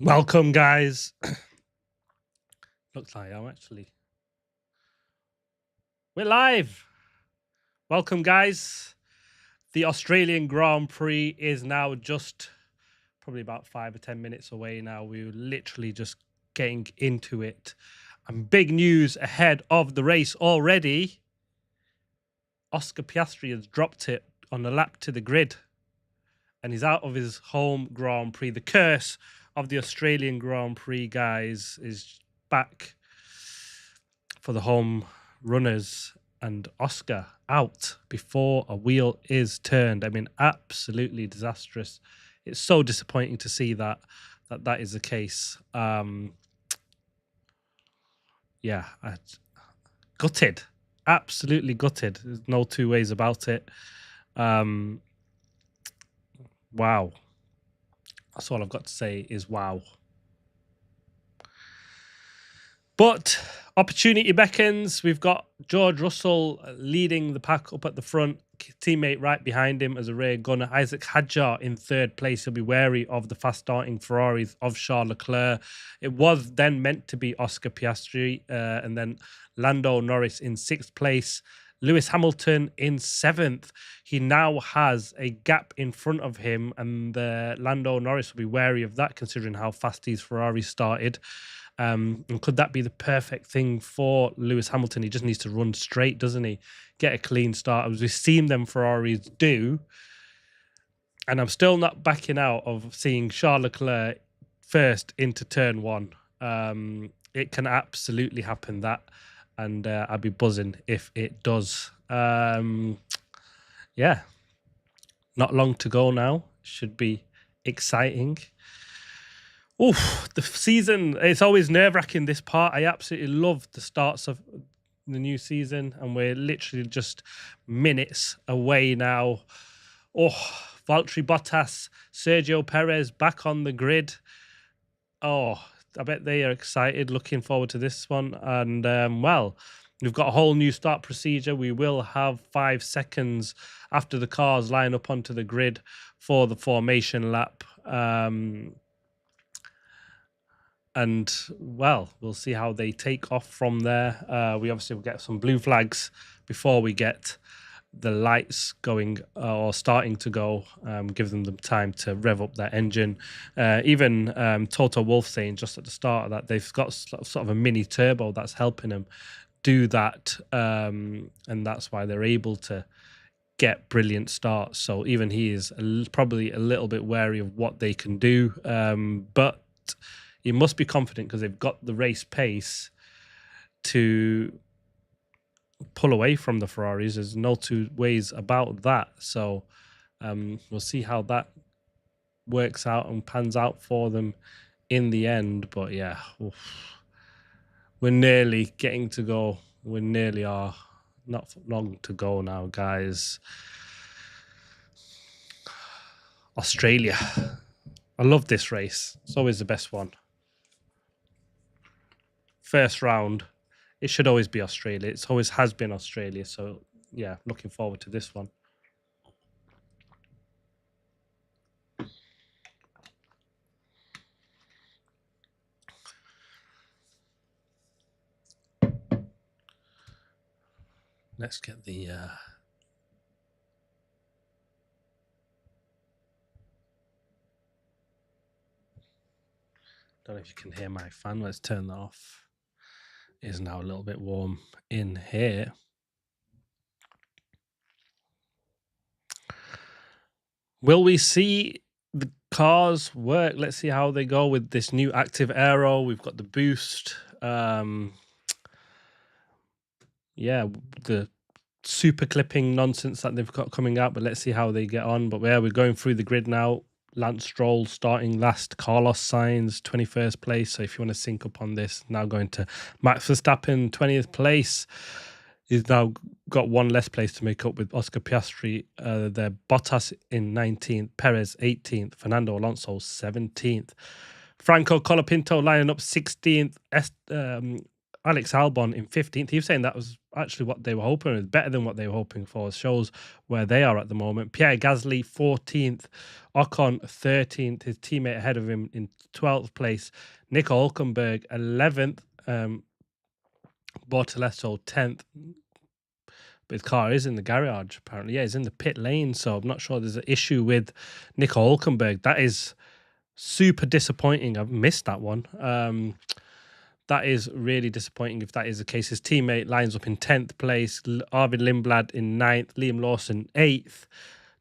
Welcome, guys. Looks like I'm actually. We're live. Welcome, guys. The Australian Grand Prix is now just probably about 5 or 10 minutes away now. We're literally just getting into it. And big news ahead of the race already. Oscar Piastri has dropped it on the lap to the grid. And he's out of his home Grand Prix. The curse of the Australian Grand Prix, guys, is back for the home runners, and Oscar out before a wheel is turned. I mean, absolutely disastrous. It's so disappointing to see that is the case. Gutted, absolutely gutted. There's no two ways about it. Wow. That's all I've got to say is wow. But opportunity beckons. We've got George Russell leading the pack up at the front, teammate right behind him as a rear gunner. Isaac Hadjar in third place. He'll be wary of the fast-starting Ferraris of Charles Leclerc. It was then meant to be Oscar Piastri, and then Lando Norris in sixth place. Lewis Hamilton in seventh. He now has a gap in front of him, and Lando Norris will be wary of that, considering how fast these Ferraris started. And could that be the perfect thing for Lewis Hamilton? He just needs to run straight, doesn't he? Get a clean start, as we've seen them Ferraris do. And I'm still not backing out of seeing Charles Leclerc first into turn one. It can absolutely happen, that. And I'd be buzzing if it does. Yeah. Not long to go now. Should be exciting. Oof, the season, it's always nerve-wracking, this part. I absolutely love the starts of the new season, and we're literally just minutes away now. Oh, Valtteri Bottas, Sergio Perez back on the grid. Oh, I bet they are excited, looking forward to this one. And, well, we've got a whole new start procedure. We will have 5 seconds after the cars line up onto the grid for the formation lap. And, well, we'll see how they take off from there. We obviously will get some blue flags before we get the lights going or starting to go, give them the time to rev up that engine. Even Toto Wolff saying just at the start of that, they've got sort of a mini turbo that's helping them do that. And that's why they're able to get brilliant starts. So even he is probably a little bit wary of what they can do. But you must be confident because they've got the race pace to pull away from the Ferraris. There's no two ways about that. So we'll see how that works out and pans out for them in the end. But yeah, we're nearly getting to go. We nearly are. Not long to go now, guys. Australia. I love this race. It's always the best one. First round, it should always be Australia. It always has been Australia. So, yeah, looking forward to this one. Let's get the... Don't know if you can hear my fan. Let's turn that off. It is now a little bit warm in here. Will we see the cars work? Let's see how they go with this new active aero. We've got the boost. Yeah, the super clipping nonsense that they've got coming out, but let's see how they get on. But yeah, we're going through the grid now. Lance Stroll starting last, Carlos Sainz 21st place. So if you want to sync up on this, now going to Max Verstappen 20th place. He's now got one less place to make up with Oscar Piastri. There, Bottas in 19th, Perez 18th, Fernando Alonso 17th, Franco Colapinto lining up 16th, Alex Albon in 15th. He was saying that was actually what they were hoping. It was better than what they were hoping for. It shows where they are at the moment. Pierre Gasly 14th, Ocon 13th, his teammate ahead of him in 12th place. Nico Hülkenberg 11th, Bortolesso 10th. But his car is in the garage, apparently. Yeah, he's in the pit lane, so I'm not sure there's an issue with Nico Hülkenberg. That is super disappointing. I've missed that one. That is really disappointing if that is the case. His teammate lines up in 10th place, Arvid Lindblad in 9th, Liam Lawson 8th,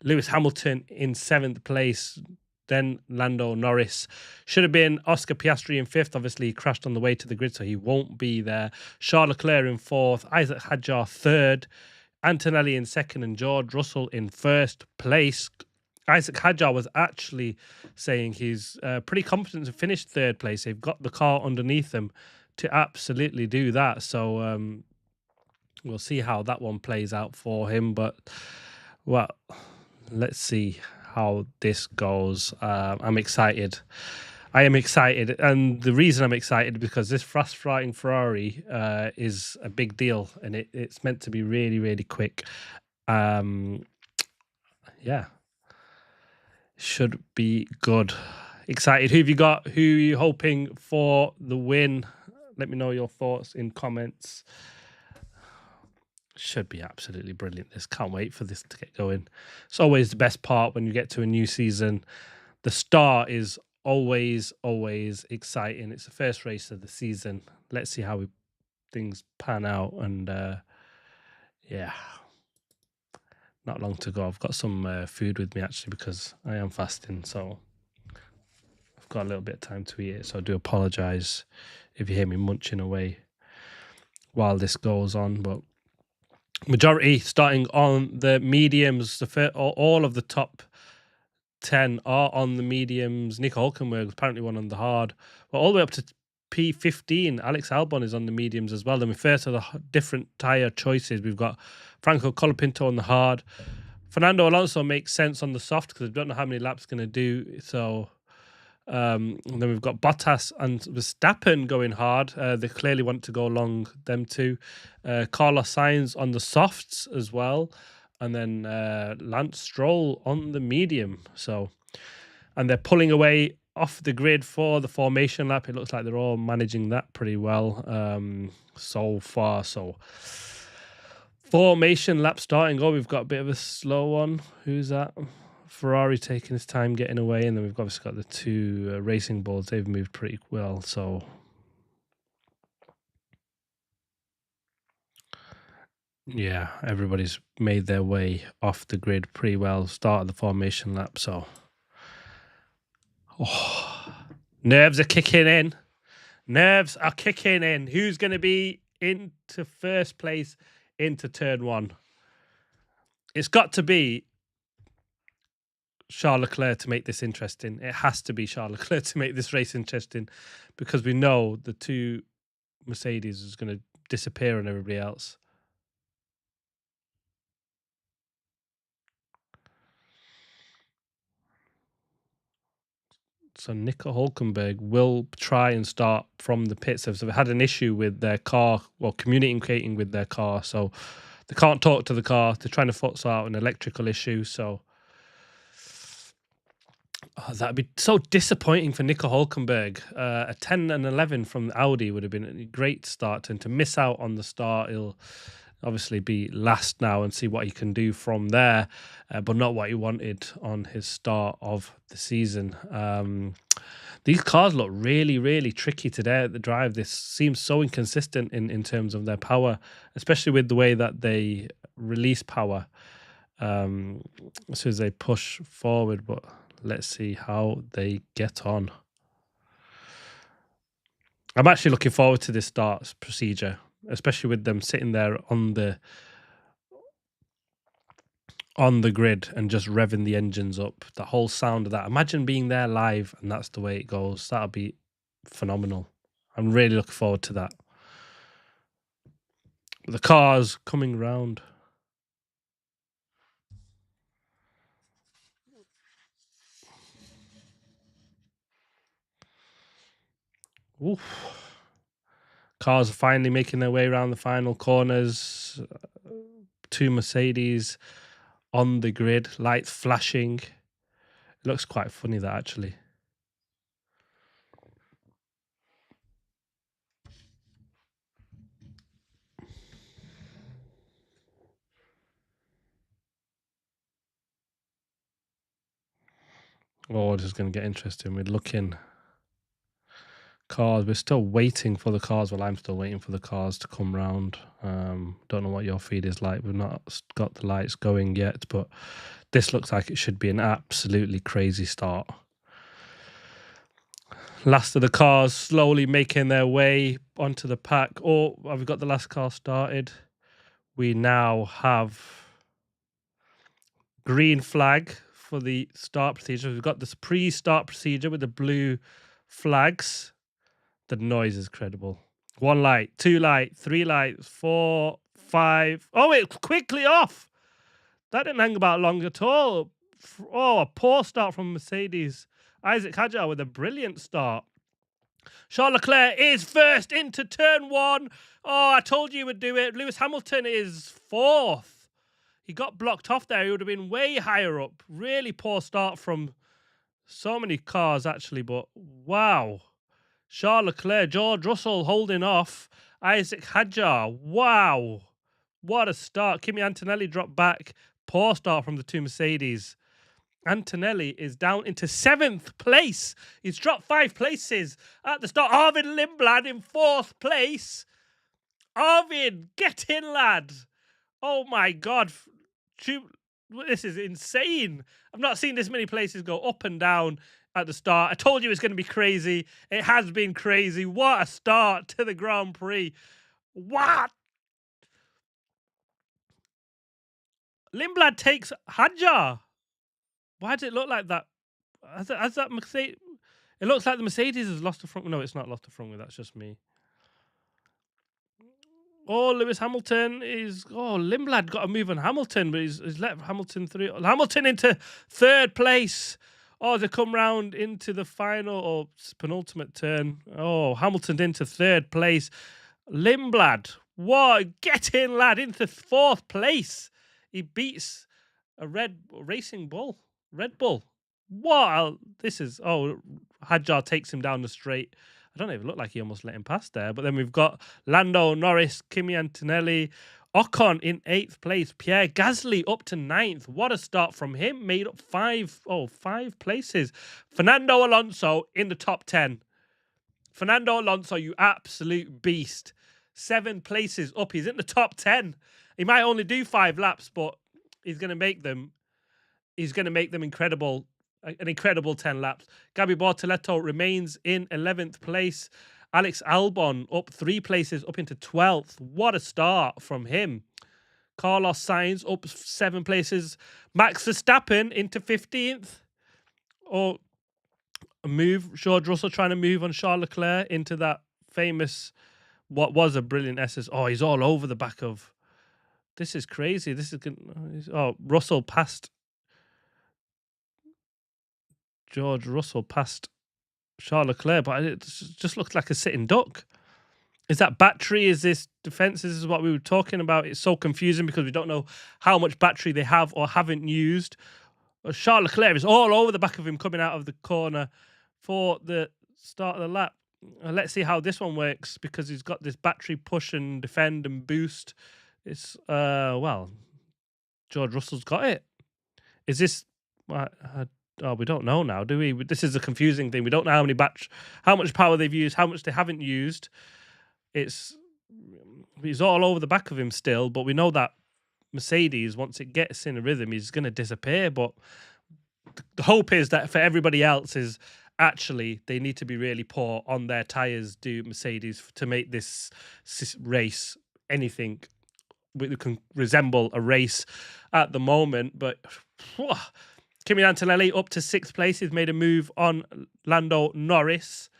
Lewis Hamilton in 7th place, then Lando Norris. Should have been Oscar Piastri in 5th. Obviously, he crashed on the way to the grid, so he won't be there. Charles Leclerc in 4th, Isaac Hadjar 3rd, Antonelli in 2nd, and George Russell in 1st place. Isaac Hadjar was actually saying he's pretty confident to finish 3rd place. They've got the car underneath them to absolutely do that. So we'll see how that one plays out for him. But, well, let's see how this goes. I'm excited. I am excited. And the reason I'm excited is because this fast-fighting Ferrari is a big deal. And it's meant to be really, really quick. Yeah. Should be good. Excited. Who have you got? Who are you hoping for the win? Let me know your thoughts in comments. Should be absolutely brilliant. This can't wait for this to get going. It's always the best part when you get to a new season. The start is always exciting. It's the first race of the season. Let's see how things pan out. And yeah, not long to go. I've got some food with me actually because I am fasting. So I've got a little bit of time to eat it. So I do apologize if you hear me munching away while this goes on. But majority starting on the mediums. All of the top 10 are on the mediums. Nico Hülkenberg apparently one on the hard. Well, all the way up to P15, Alex Albon is on the mediums as well. Then we first have the different tyre choices. We've got Franco Colapinto on the hard. Fernando Alonso makes sense on the soft because I don't know how many laps going to do. So and then we've got Bottas and Verstappen going hard. They clearly want to go along them two. Carlos Sainz on the softs as well. And then Lance Stroll on the medium. So, and they're pulling away off the grid for the formation lap. It looks like they're all managing that pretty well so far. So, formation lap starting. Oh, we've got a bit of a slow one. Who's that? Ferrari taking his time getting away. And then we've obviously got the two racing bulls. They've moved pretty well. So, yeah, everybody's made their way off the grid pretty well. Start of the formation lap. So, nerves are kicking in. Nerves are kicking in. Who's going to be into first place into turn one? It's got to be Charles Leclerc to make this interesting. It has to be Charles Leclerc to make this race interesting because we know the two Mercedes is going to disappear on everybody else. So Nico Hülkenberg will try and start from the pits. They've had an issue with their car, well, communicating with their car. So they can't talk to the car. They're trying to sort out an electrical issue. So that'd be so disappointing for Nico Hülkenberg. A 10 and 11 from Audi would have been a great start. And to miss out on the start, he'll obviously be last now and see what he can do from there, but not what he wanted on his start of the season. These cars look really tricky today at the drive. This seems so inconsistent in terms of their power, especially with the way that they release power as soon as they push forward. But let's see how they get on. I'm actually looking forward to this start procedure, especially with them sitting there on the grid and just revving the engines up. The whole sound of that. Imagine being there live and that's the way it goes. That'll be phenomenal. I'm really looking forward to that. The cars coming round. Oof. Cars are finally making their way around the final corners. 2 Mercedes on the grid, lights flashing. It looks quite funny, that, actually. Oh, this is going to get interesting. We're looking. Cars, we're still waiting for the cars. Well, I'm still waiting for the cars to come round. Don't know what your feed is like. We've not got the lights going yet, but this looks like it should be an absolutely crazy start. Last of the cars slowly making their way onto the pack. Oh, have we got the last car started? We now have green flag for the start procedure. We've got this pre-start procedure with the blue flags. The noise is credible. 1 light, 2 light, 3 lights, 4, 5. Oh, it's quickly off. That didn't hang about long at all. Oh, a poor start from Mercedes. Isaac Hadjar with a brilliant start. Charles Leclerc is first into turn 1. Oh, I told you he would do it. Lewis Hamilton is 4th. He got blocked off there. He would have been way higher up. Really poor start from so many cars, actually, but wow. Charles Leclerc, George Russell holding off. Isaac Hadjar, wow. What a start. Kimi Antonelli dropped back. Poor start from the 2 Mercedes. Antonelli is down into 7th place. He's dropped 5 places at the start. Arvid Lindblad in 4th place. Arvid, get in, lad. Oh, my God. This is insane. I've not seen this many places go up and down at the start. I told you it's going to be crazy. It has been crazy. What a start to the Grand Prix. What? Lindblad takes Hadjar. Why does it look like that? Has that Mercedes? It looks like the Mercedes has lost the front. No, it's not lost the front wheel. That's just me. Oh, Lewis Hamilton is. Oh, Lindblad got a move on Hamilton, but he's let Hamilton through. Hamilton into 3rd place. Oh, they come round into the final or penultimate turn. Oh, Hamilton into 3rd place. Lindblad, what? Get in, lad, into 4th place. He beats a Red Bull. What? This is. Oh, Hadjar takes him down the straight. I don't even look like he almost let him pass there. But then we've got Lando Norris, Kimi Antonelli, Ocon in 8th place. Pierre Gasly up to 9th. What a start from him. Made up 5 places. Fernando Alonso in the top 10. Fernando Alonso, you absolute beast. 7 places up. He's in the top 10. He might only do 5 laps, but he's going to make them. He's going to make them incredible. An incredible 10 laps. Gabi Bortoleto remains in 11th place. Alex Albon up 3 places, up into 12th. What a start from him. Carlos Sainz up 7 places. Max Verstappen into 15th. Or a move. George Russell trying to move on Charles Leclerc into that famous, what was a brilliant SS. Oh, he's all over the back of. This is crazy. This is. Oh, Russell passed. George Russell passed Charles Leclerc, but it just looked like a sitting duck. Is that battery? Is this defense? This is what we were talking about. It's so confusing because we don't know how much battery they have or haven't used. Charles Leclerc is all over the back of him coming out of the corner for the start of the lap. Let's see how this one works because he's got this battery push and defend and boost. It's, well, George Russell's got it. Is this... Oh, we don't know now, do we? This is a confusing thing. We don't know how much power they've used, how much they haven't used. He's all over the back of him still, but we know that Mercedes, once it gets in a rhythm, he's going to disappear. But the hope is that for everybody else is actually they need to be really poor on their tyres, do Mercedes, to make this race anything that can resemble a race at the moment. But... Kimi Antonelli up to 6th place. He's made a move on Lando Norris.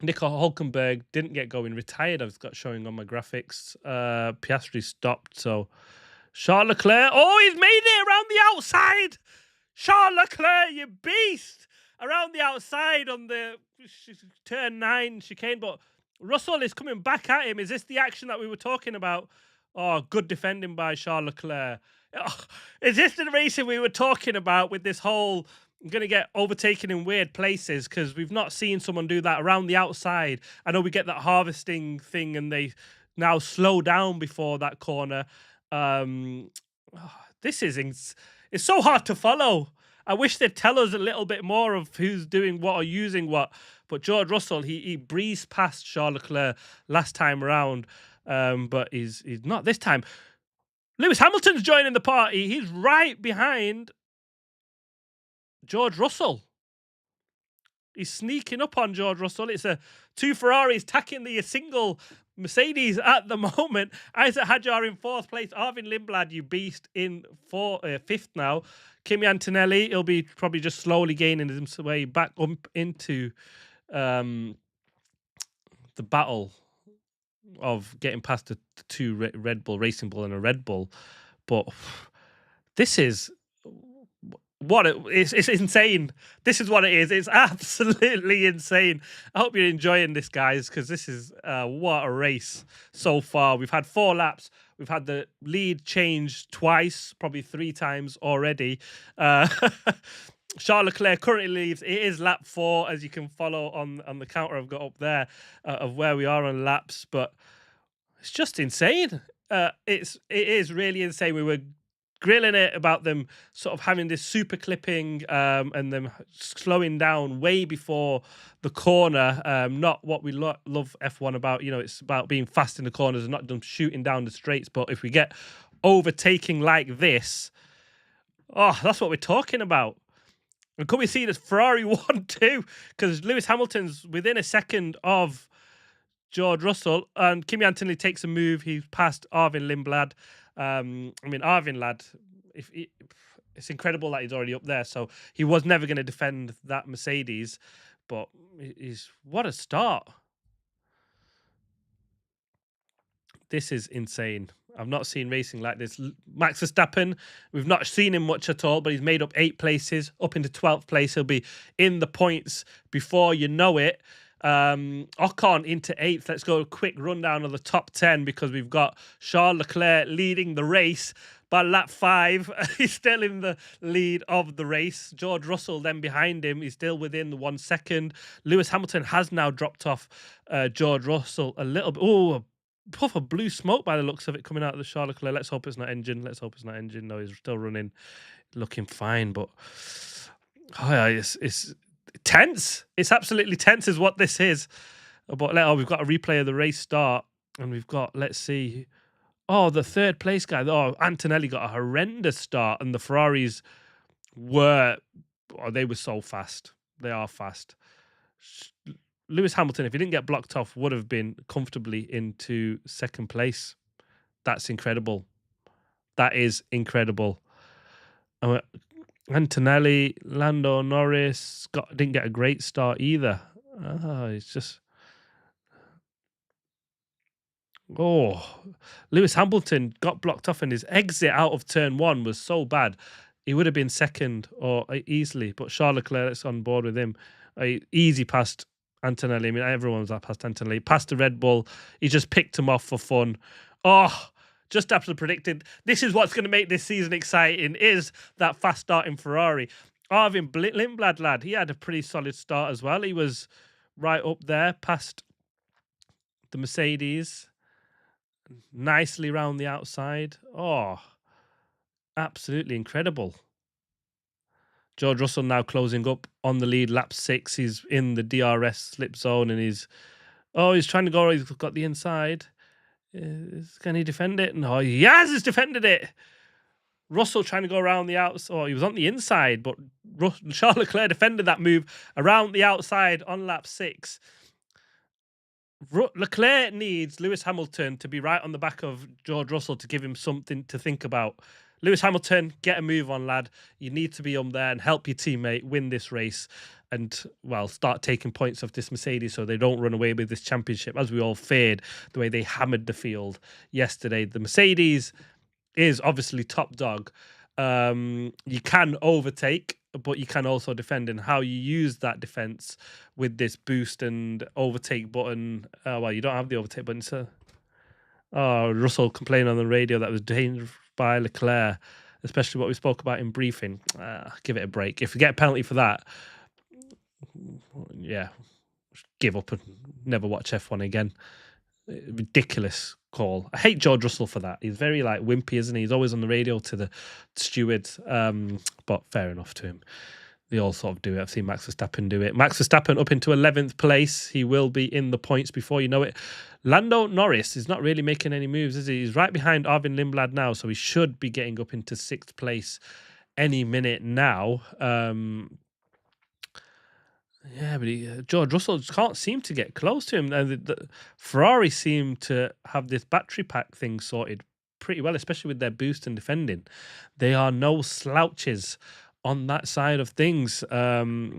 Nico Hulkenberg didn't get going, retired. I've got showing on my graphics. Piastri stopped. So Charles Leclerc. Oh, he's made it around the outside. Charles Leclerc, you beast. Around the outside on the turn 9 chicane. But Russell is coming back at him. Is this the action that we were talking about? Oh, good defending by Charles Leclerc. Oh, is this the racing we were talking about with this whole going to get overtaken in weird places? Because we've not seen someone do that around the outside. I know we get that harvesting thing and they now slow down before that corner. This is it's so hard to follow. I wish they'd tell us a little bit more of who's doing what or using what. But George Russell, he breezed past Charles Leclerc last time around, but he's not this time. Lewis Hamilton's joining the party. He's right behind George Russell. He's sneaking up on George Russell. It's two Ferraris tacking the single Mercedes at the moment. Isaac Hadjar in fourth place. Arvin Lindblad, you beast, in fifth now. Kimi Antonelli, he'll be probably just slowly gaining his way back up into the battle of getting past the two Red Bull, Racing Bull and a Red Bull. But this is it's insane. This is what it is. It's absolutely insane. I hope you're enjoying this, guys, because this is what a race so far. We've had 4 laps. We've had the lead change twice, probably 3 times already. Charles Leclerc currently leads. It is lap 4, as you can follow on the counter I've got up there of where we are on laps. But it's just insane. It is really insane. We were grilling it about them sort of having this super clipping and them slowing down way before the corner. Not what we love F1 about. You know, it's about being fast in the corners and not them shooting down the straights. But if we get overtaking like this, oh, that's what we're talking about. And could we see this Ferrari 1-2? Because Lewis Hamilton's within a second of George Russell, and Kimi Antonelli takes a move. He's passed Arvin Lindblad. Arvin, lad, it's incredible that he's already up there. So he was never going to defend that Mercedes, but what a start. This is insane. I've not seen racing like this. Max Verstappen, we've not seen him much at all, but he's made up 8 places, up into 12th place. He'll be in the points before you know it. Ocon into 8th. Let's go a quick rundown of the top 10 because we've got Charles Leclerc leading the race. By lap 5, he's still in the lead of the race. George Russell then behind him. He's still within the 1 second. Lewis Hamilton has now dropped off George Russell a little bit. Oh, a puff of blue smoke by the looks of it coming out of the Charles Leclerc. Let's hope it's not engine. No, he's still running, looking fine. But it's tense. It's absolutely tense is what this is. But we've got a replay of the race start. And we've got, let's see. Oh, the 3rd place guy. Oh, Antonelli got a horrendous start. And the Ferraris they were so fast. They are fast. Lewis Hamilton, if he didn't get blocked off, would have been comfortably into 2nd place. That's incredible. That is incredible. Antonelli, Lando Norris didn't get a great start either. It's just... Oh, Lewis Hamilton got blocked off and his exit out of turn 1 was so bad. He would have been 2nd or easily, but Charles Leclerc's on board with him. Easy past Antonelli. I mean, everyone's past Antonelli. Past the Red Bull. He just picked him off for fun. Oh, just absolutely predicted. This is what's going to make this season exciting, is that fast starting Ferrari. Arvin Lindblad, lad, he had a pretty solid start as well. He was right up there past the Mercedes. Nicely round the outside. Oh, absolutely incredible. George Russell now closing up on the lead, lap 6. He's in the DRS slip zone and he's trying to go. He's got the inside. Can he defend it? No, he's defended it. Russell trying to go around the outside. Oh, he was on the inside, but Charles Leclerc defended that move around the outside on lap 6. Leclerc needs Lewis Hamilton to be right on the back of George Russell to give him something to think about. Lewis Hamilton, get a move on, lad. You need to be there and help your teammate win this race and, start taking points off this Mercedes so they don't run away with this championship, as we all feared, the way they hammered the field yesterday. The Mercedes is obviously top dog. You can overtake. but you can also defend, and how you use that defense with this boost and overtake button. Well, you don't have the overtake button. So, Russell complained on the radio that was dangerous by Leclerc, especially what we spoke about in briefing. Give it a break. If we get a penalty for that, yeah, give up and never watch F1 again. Ridiculous call. I hate George Russell for that. He's very like wimpy, isn't he? He's always on the radio to the stewards. But fair enough to him. They all sort of do it. I've seen Max Verstappen do it. Max Verstappen up into 11th place. He will be in the points before you know it. Lando Norris is not really making any moves, is he? He's right behind Arvin Lindblad now, so he should be getting up into 6th place any minute now. Yeah, but George Russell just can't seem to get close to him. And the Ferrari seem to have this battery pack thing sorted pretty well, especially with their boost and defending. They are no slouches on that side of things,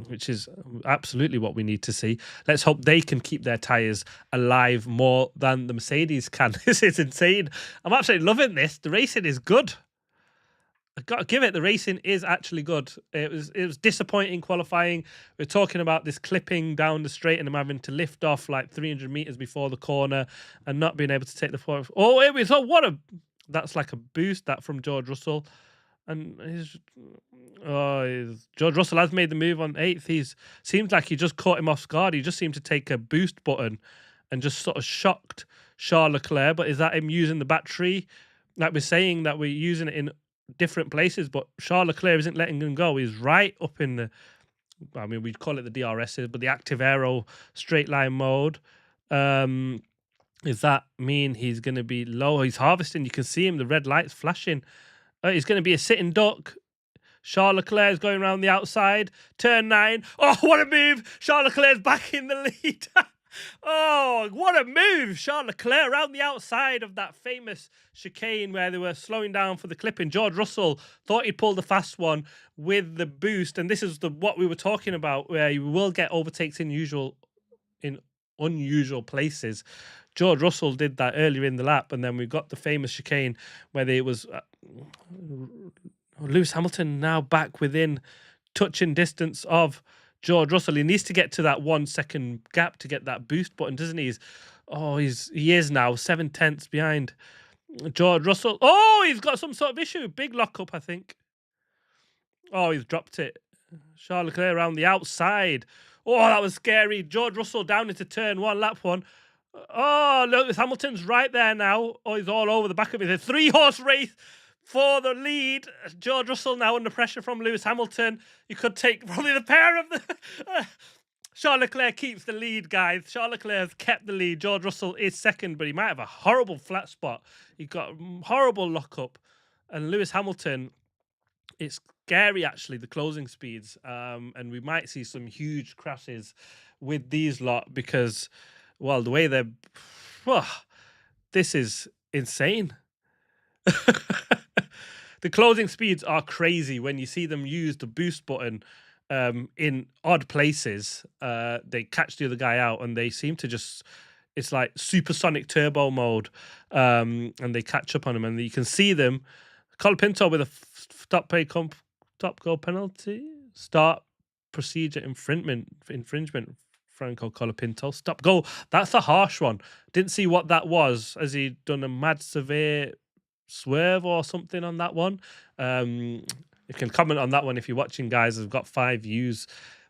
which is absolutely what we need to see. Let's hope they can keep their tyres alive more than the Mercedes can. This is insane. I'm absolutely loving this. The racing is good. I got to give it. The racing is actually good. It was disappointing qualifying. We're talking about this clipping down the straight and I'm having to lift off like 300 meters before the corner and not being able to take the forward. Oh, it was that's like a boost that from George Russell, and George Russell has made the move on 8th. He's seems like he just caught him off guard. He just seemed to take a boost button and just sort of shocked Charles Leclerc. But is that him using the battery? Like we're saying that we're using it in different places, but Charles Leclerc isn't letting him go. He's right up in the, I mean, we'd call it the DRSs, but the active aero straight line mode. Does that mean he's going to be low? He's harvesting. You can see him, the red lights flashing. He's going to be a sitting duck. Charles Leclerc is going around the outside. Turn 9. Oh, what a move. Charles Leclerc's back in the lead. Oh, what a move. Charles Leclerc around the outside of that famous chicane where they were slowing down for the clipping. George Russell thought he'd pulled the fast one with the boost. And this is what we were talking about, where you will get overtakes in unusual places. George Russell did that earlier in the lap. And then we got the famous chicane where it was Lewis Hamilton now back within touching distance of George Russell. He needs to get to that 1 second gap to get that boost button, doesn't he? He is now 7/10 behind George Russell. Oh, he's got some sort of issue. Big lockup, I think. Oh, he's dropped it. Charles Leclerc around the outside. Oh, that was scary. George Russell down into turn 1, lap 1. Oh, Lewis Hamilton's right there now. Oh, he's all over the back of it. It's a 3-horse race for the lead. George Russell now under pressure from Lewis Hamilton. You could take probably the pair of the... Charles Leclerc keeps the lead, guys. Charles Leclerc has kept the lead. George Russell is second, but he might have a horrible flat spot. He got horrible lockup. And Lewis Hamilton, it's scary, actually, the closing speeds. And we might see some huge crashes with these lot because, well, the way they're... this is insane. The closing speeds are crazy when you see them use the boost button in odd places. They catch the other guy out and they seem to just, it's like supersonic turbo mode, and they catch up on him and you can see them. Colapinto with a top goal penalty, start procedure infringement. Franco Colapinto, stop goal. That's a harsh one. Didn't see what that was. Has he done a mad severe swerve or something on that one? You can comment on that one if you're watching, guys. I've got 5 views.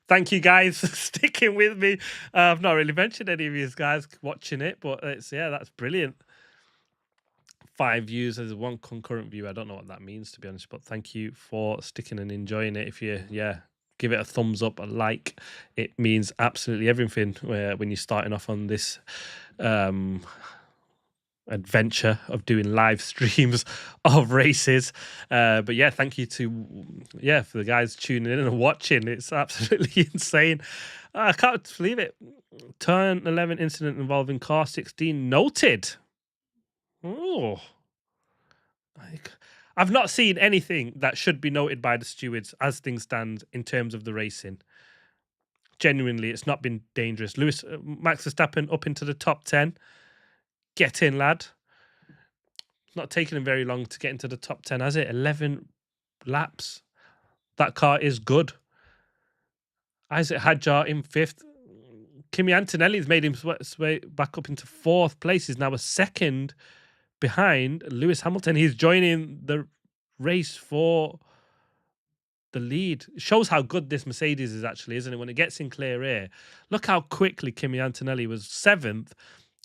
Thank you, guys, for sticking with me. I've not really mentioned any of you guys watching it, but that's brilliant. 5 views as 1 concurrent view. I don't know what that means, to be honest, but thank you for sticking and enjoying it. If you give it a thumbs up, a like, it means absolutely everything when you're starting off on this adventure of doing live streams of races. But yeah, thank you for the guys tuning in and watching. It's absolutely insane. I can't believe it. Turn 11 incident involving car 16 noted. Oh, I've not seen anything that should be noted by the stewards as things stand in terms of the racing. Genuinely, it's not been dangerous. Max Verstappen up into the top 10. Get in, lad. It's not taking him very long to get into the top 10, has it? 11 laps. that car is good. Isaac Hadjar in 5th. Kimi Antonelli's made him sway back up into 4th place. He's now a second behind Lewis Hamilton. He's joining the race for the lead. It shows how good this Mercedes is actually, isn't it? When it gets in clear air. Look how quickly Kimi Antonelli was 7th.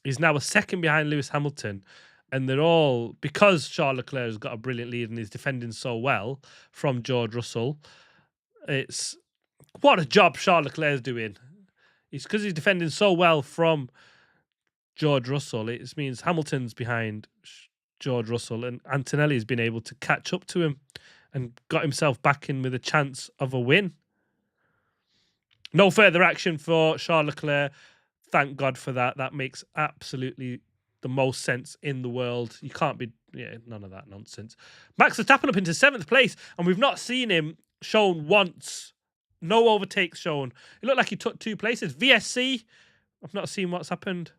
He's now a second behind Lewis Hamilton. And they're all, because Charles Leclerc has got a brilliant lead and is defending so well from George Russell, it's what a job Charles Leclerc is doing. It's because he's defending so well from George Russell. It means Hamilton's behind George Russell, and Antonelli's been able to catch up to him and got himself back in with a chance of a win. No further action for Charles Leclerc. Thank God for that. That makes absolutely the most sense in the world. You can't be, none of that nonsense. Max Verstappen up into 7th place, and we've not seen him shown once. No overtakes shown. It looked like he took 2 places. VSC, I've not seen what's happened.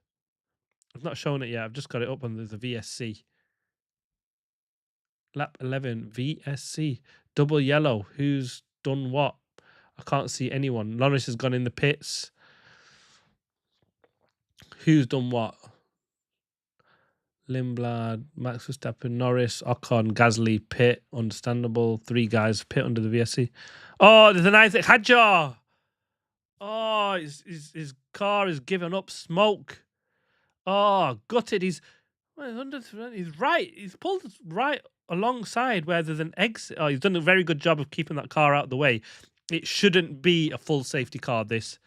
I've not shown it yet. I've just got it up on the VSC. Lap 11, VSC. Double yellow. Who's done what? I can't see anyone. Norris has gone in the pits. Who's done what? Lindblad, Max Verstappen, Norris, Ocon, Gasly, pit. Understandable. 3 guys pit under the VSC. Oh, there's an Isaac Hadjar. Oh, his car is giving up smoke. Oh, gutted. He's right. He's pulled right alongside where there's an exit. Oh, he's done a very good job of keeping that car out of the way. It shouldn't be a full safety car, this.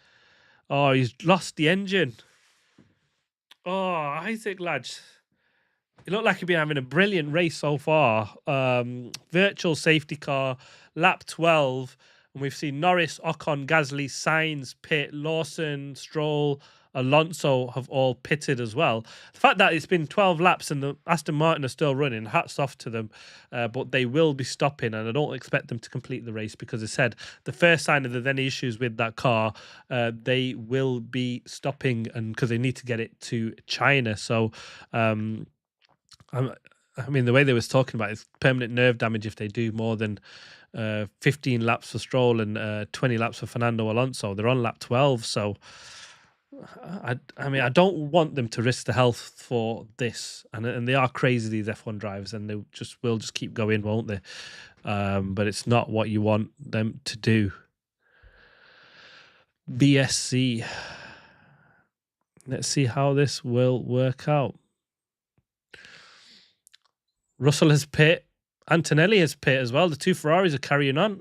Oh, he's lost the engine. Oh, Isaac, lads. It looked like he'd been having a brilliant race so far. Virtual safety car, lap 12. And we've seen Norris, Ocon, Gasly, Sainz, pit, Lawson, Stroll, Alonso have all pitted as well. The fact that it's been 12 laps and the Aston Martin are still running, hats off to them. But they will be stopping, and I don't expect them to complete the race because, as I said, the first sign of there's any issues with that car, they will be stopping, and because they need to get it to China. So, I mean, the way they was talking about it, it's permanent nerve damage if they do more than 15 laps for Stroll and 20 laps for Fernando Alonso. They're on lap 12, so I mean, I don't want them to risk the health for this, and they are crazy, these F1 drivers, and they will just keep going, won't they? But it's not what you want them to do. BSC. Let's see how this will work out. Russell has pit. Antonelli has pit as well. The 2 Ferraris are carrying on.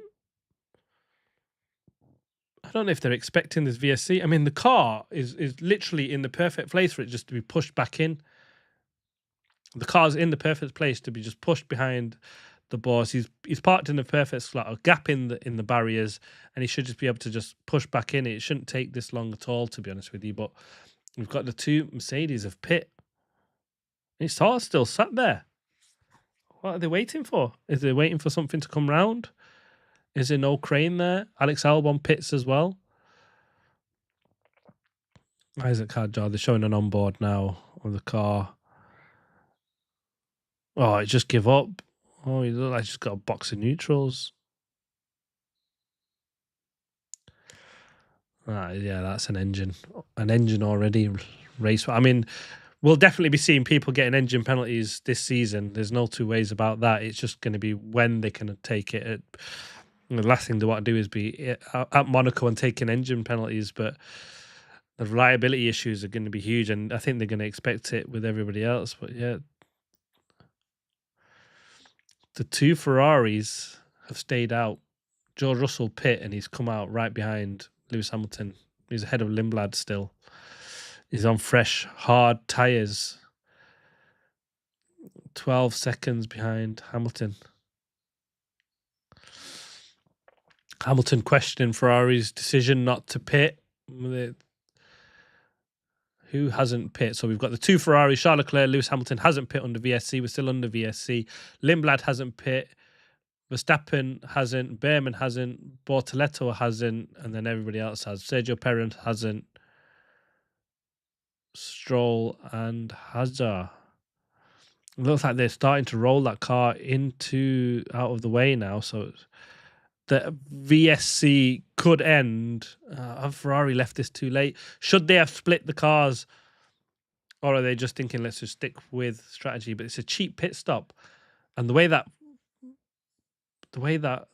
I don't know if they're expecting this VSC. I mean, the car is literally in the perfect place for it just to be pushed back in. The car's in the perfect place to be just pushed behind the boss. He's parked in the perfect slot, a gap in the barriers, and he should just be able to just push back in. It shouldn't take this long at all, to be honest with you. But we've got the 2 Mercedes of pit. It's all still sat there. What are they waiting for? Is they waiting for something to come round? Is there no crane there? Alex Albon pits as well. Isaac Hadjar, they're showing an onboard now of the car. Oh, it just give up. Oh, he looks like he's just got a box of neutrals. Yeah, that's an engine. An engine already. Race. I mean, we'll definitely be seeing people getting engine penalties this season. There's no 2 ways about that. It's just going to be when they can take it. The last thing they want to do is be at Monaco and taking engine penalties, but the reliability issues are going to be huge, and I think they're going to expect it with everybody else. But yeah, the 2 Ferraris have stayed out. George Russell pit, and he's come out right behind Lewis Hamilton. He's ahead of Lindblad still. He's on fresh, hard tyres. 12 seconds behind Hamilton. Hamilton questioning Ferrari's decision not to pit. Who hasn't pit? So we've got the 2 Ferraris, Charles Leclerc, Lewis Hamilton hasn't pit under VSC. We're still under VSC. Lindblad hasn't pit. Verstappen hasn't. Behrman hasn't. Bortoleto hasn't. And then everybody else has. Sergio Perez hasn't. Stroll and Hazard. It looks like they're starting to roll that car out of the way now. So the VSC could end. Have Ferrari left this too late? Should they have split the cars? Or are they just thinking, let's just stick with strategy? But it's a cheap pit stop. And the way that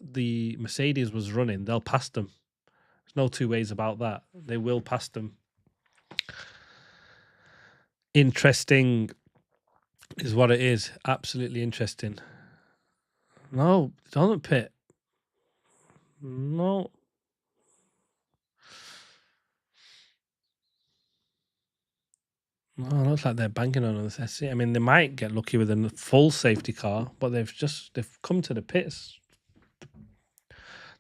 the Mercedes was running, they'll pass them. There's no two ways about that. They will pass them. Interesting is what it is. Absolutely interesting. No, don't pit. No. No, it looks like they're banking on this SC. I mean, they might get lucky with a full safety car, but they've come to the pits.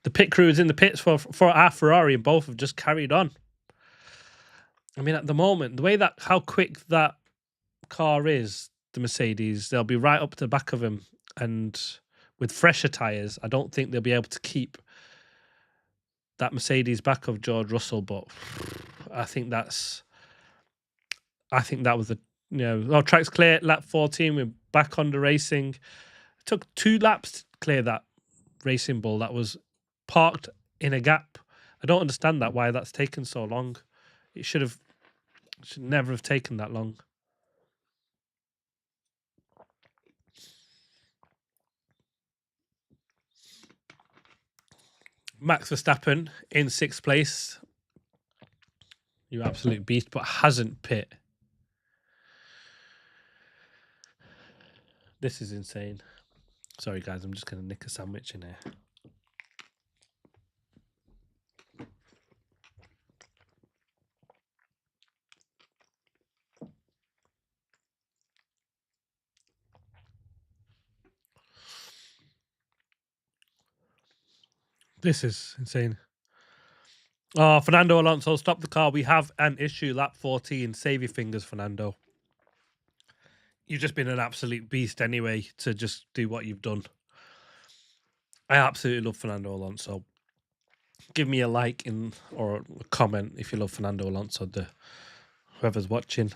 The pit crew is in the pits for our Ferrari, and both have just carried on. I mean, at the moment, the way that how quick that car is, the Mercedes, they'll be right up to the back of him, and with fresher tires, I don't think they'll be able to keep that Mercedes back of George Russell. But I think that was track's clear, lap 14. We're back on the racing. It took 2 laps to clear that racing bull that was parked in a gap. I don't understand why that's taken so long. It should never have taken that long. Max Verstappen in 6th place. You absolute beast, but hasn't pit. This is insane. Sorry, guys, I'm just going to nick a sandwich in here. This is insane. Oh, Fernando Alonso, stop the car. We have an issue. Lap 14. Save your fingers, Fernando. You've just been an absolute beast anyway to just do what you've done. I absolutely love Fernando Alonso. Give me a like or a comment if you love Fernando Alonso, whoever's watching.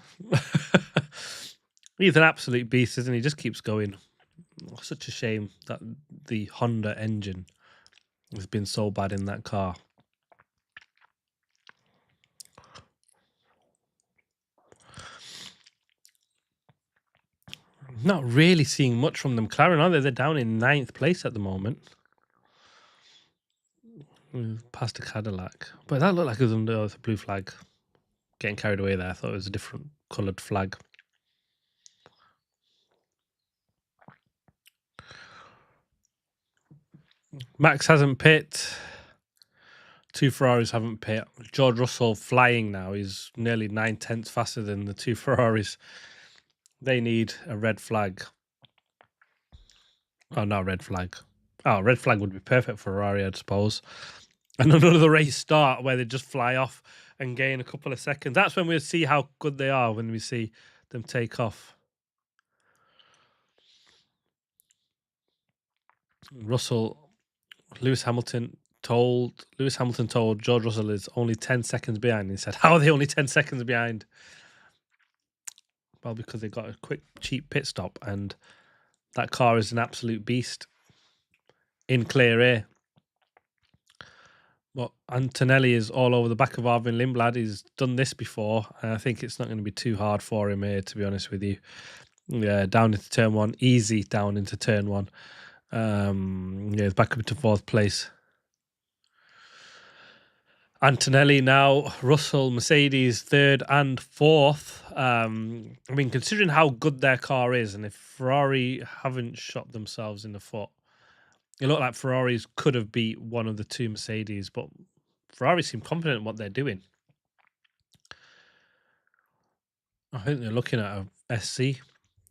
He's an absolute beast, isn't he? Just keeps going. Oh, such a shame that the Honda engine has been so bad in that car. Not really seeing much from them. McLaren, are they? They're down in 9th place at the moment. Past a Cadillac. But that looked like it was under the blue flag. Getting carried away there. I thought it was a different coloured flag. Max hasn't pit. 2 Ferraris haven't pit. George Russell flying now. He's nearly 9/10 faster than the 2 Ferraris. They need a red flag. Oh, not a red flag. Oh, red flag would be perfect for Ferrari, I suppose. And another race start where they just fly off and gain a couple of seconds. That's when we'll see how good they are, when we see them take off. Lewis Hamilton told George Russell is only 10 seconds behind. He said, how are they only 10 seconds behind? Well, because they got a quick, cheap pit stop, and that car is an absolute beast in clear air. Well, Antonelli is all over the back of Arvin Lindblad. He's done this before, and I think it's not going to be too hard for him here, to be honest with you. Yeah, down into turn 1, easy down into turn 1. He's back up to 4th place. Antonelli now, Russell, Mercedes 3rd and 4th. I mean, considering how good their car is, and if Ferrari haven't shot themselves in the foot, it looked like Ferraris could have beat one of the 2 Mercedes, but Ferrari seem confident in what they're doing. I think they're looking at a SC,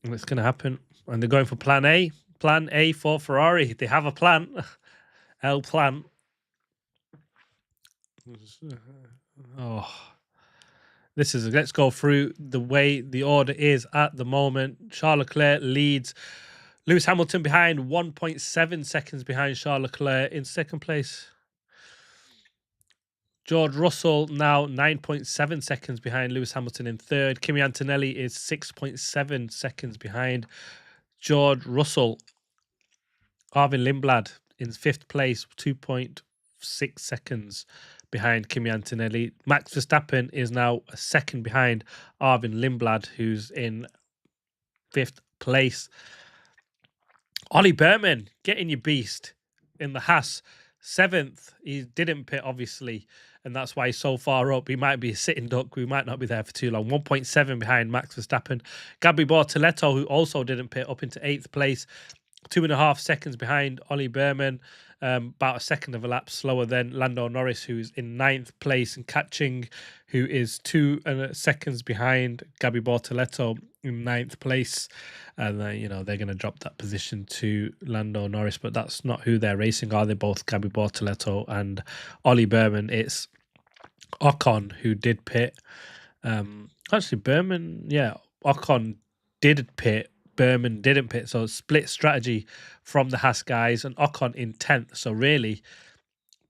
and it's going to happen. And they're going for plan A. Plan A for Ferrari. They have a plan. L plan. Oh, let's go through the way the order is at the moment. Charles Leclerc leads. Lewis Hamilton behind, 1.7 seconds behind Charles Leclerc in 2nd place. George Russell now 9.7 seconds behind Lewis Hamilton in 3rd. Kimi Antonelli is 6.7 seconds behind George Russell. Arvin Lindblad in 5th place, 2.6 seconds behind Kimi Antonelli. Max Verstappen is now a second behind Arvin Lindblad, who's in 5th place. Ollie Berman, getting your beast in the Haas. 7th, he didn't pit, obviously, and that's why he's so far up. He might be a sitting duck. We might not be there for too long. 1.7 behind Max Verstappen. Gabby Bortoleto, who also didn't pit, up into 8th place. 2.5 seconds behind Ollie Berman, about a second of a lap slower than Lando Norris, who's in 9th place, and catching, who is 2 seconds behind Gabby Bortoleto in 9th place. And they're going to drop that position to Lando Norris, but that's not who they're racing, are they? Both Gabby Bortoleto and Ollie Berman. It's Ocon who did pit. Actually, Berman, Ocon did pit. Berman didn't pit, so split strategy from the Haas guys, and Ocon in 10th. So really,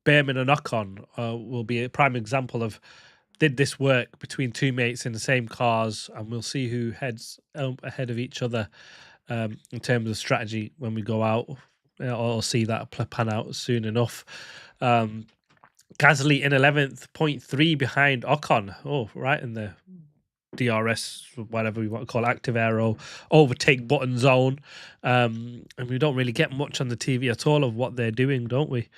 Berman and Ocon will be a prime example of, did this work between two mates in the same cars, and we'll see who heads ahead of each other in terms of strategy when we go out. I'll see that pan out soon enough. Gasly in 11th, 0.3 behind Ocon. Oh, right in the DRS, whatever we want to call it, active aero overtake button zone, and we don't really get much on the TV at all of what they're doing, don't we?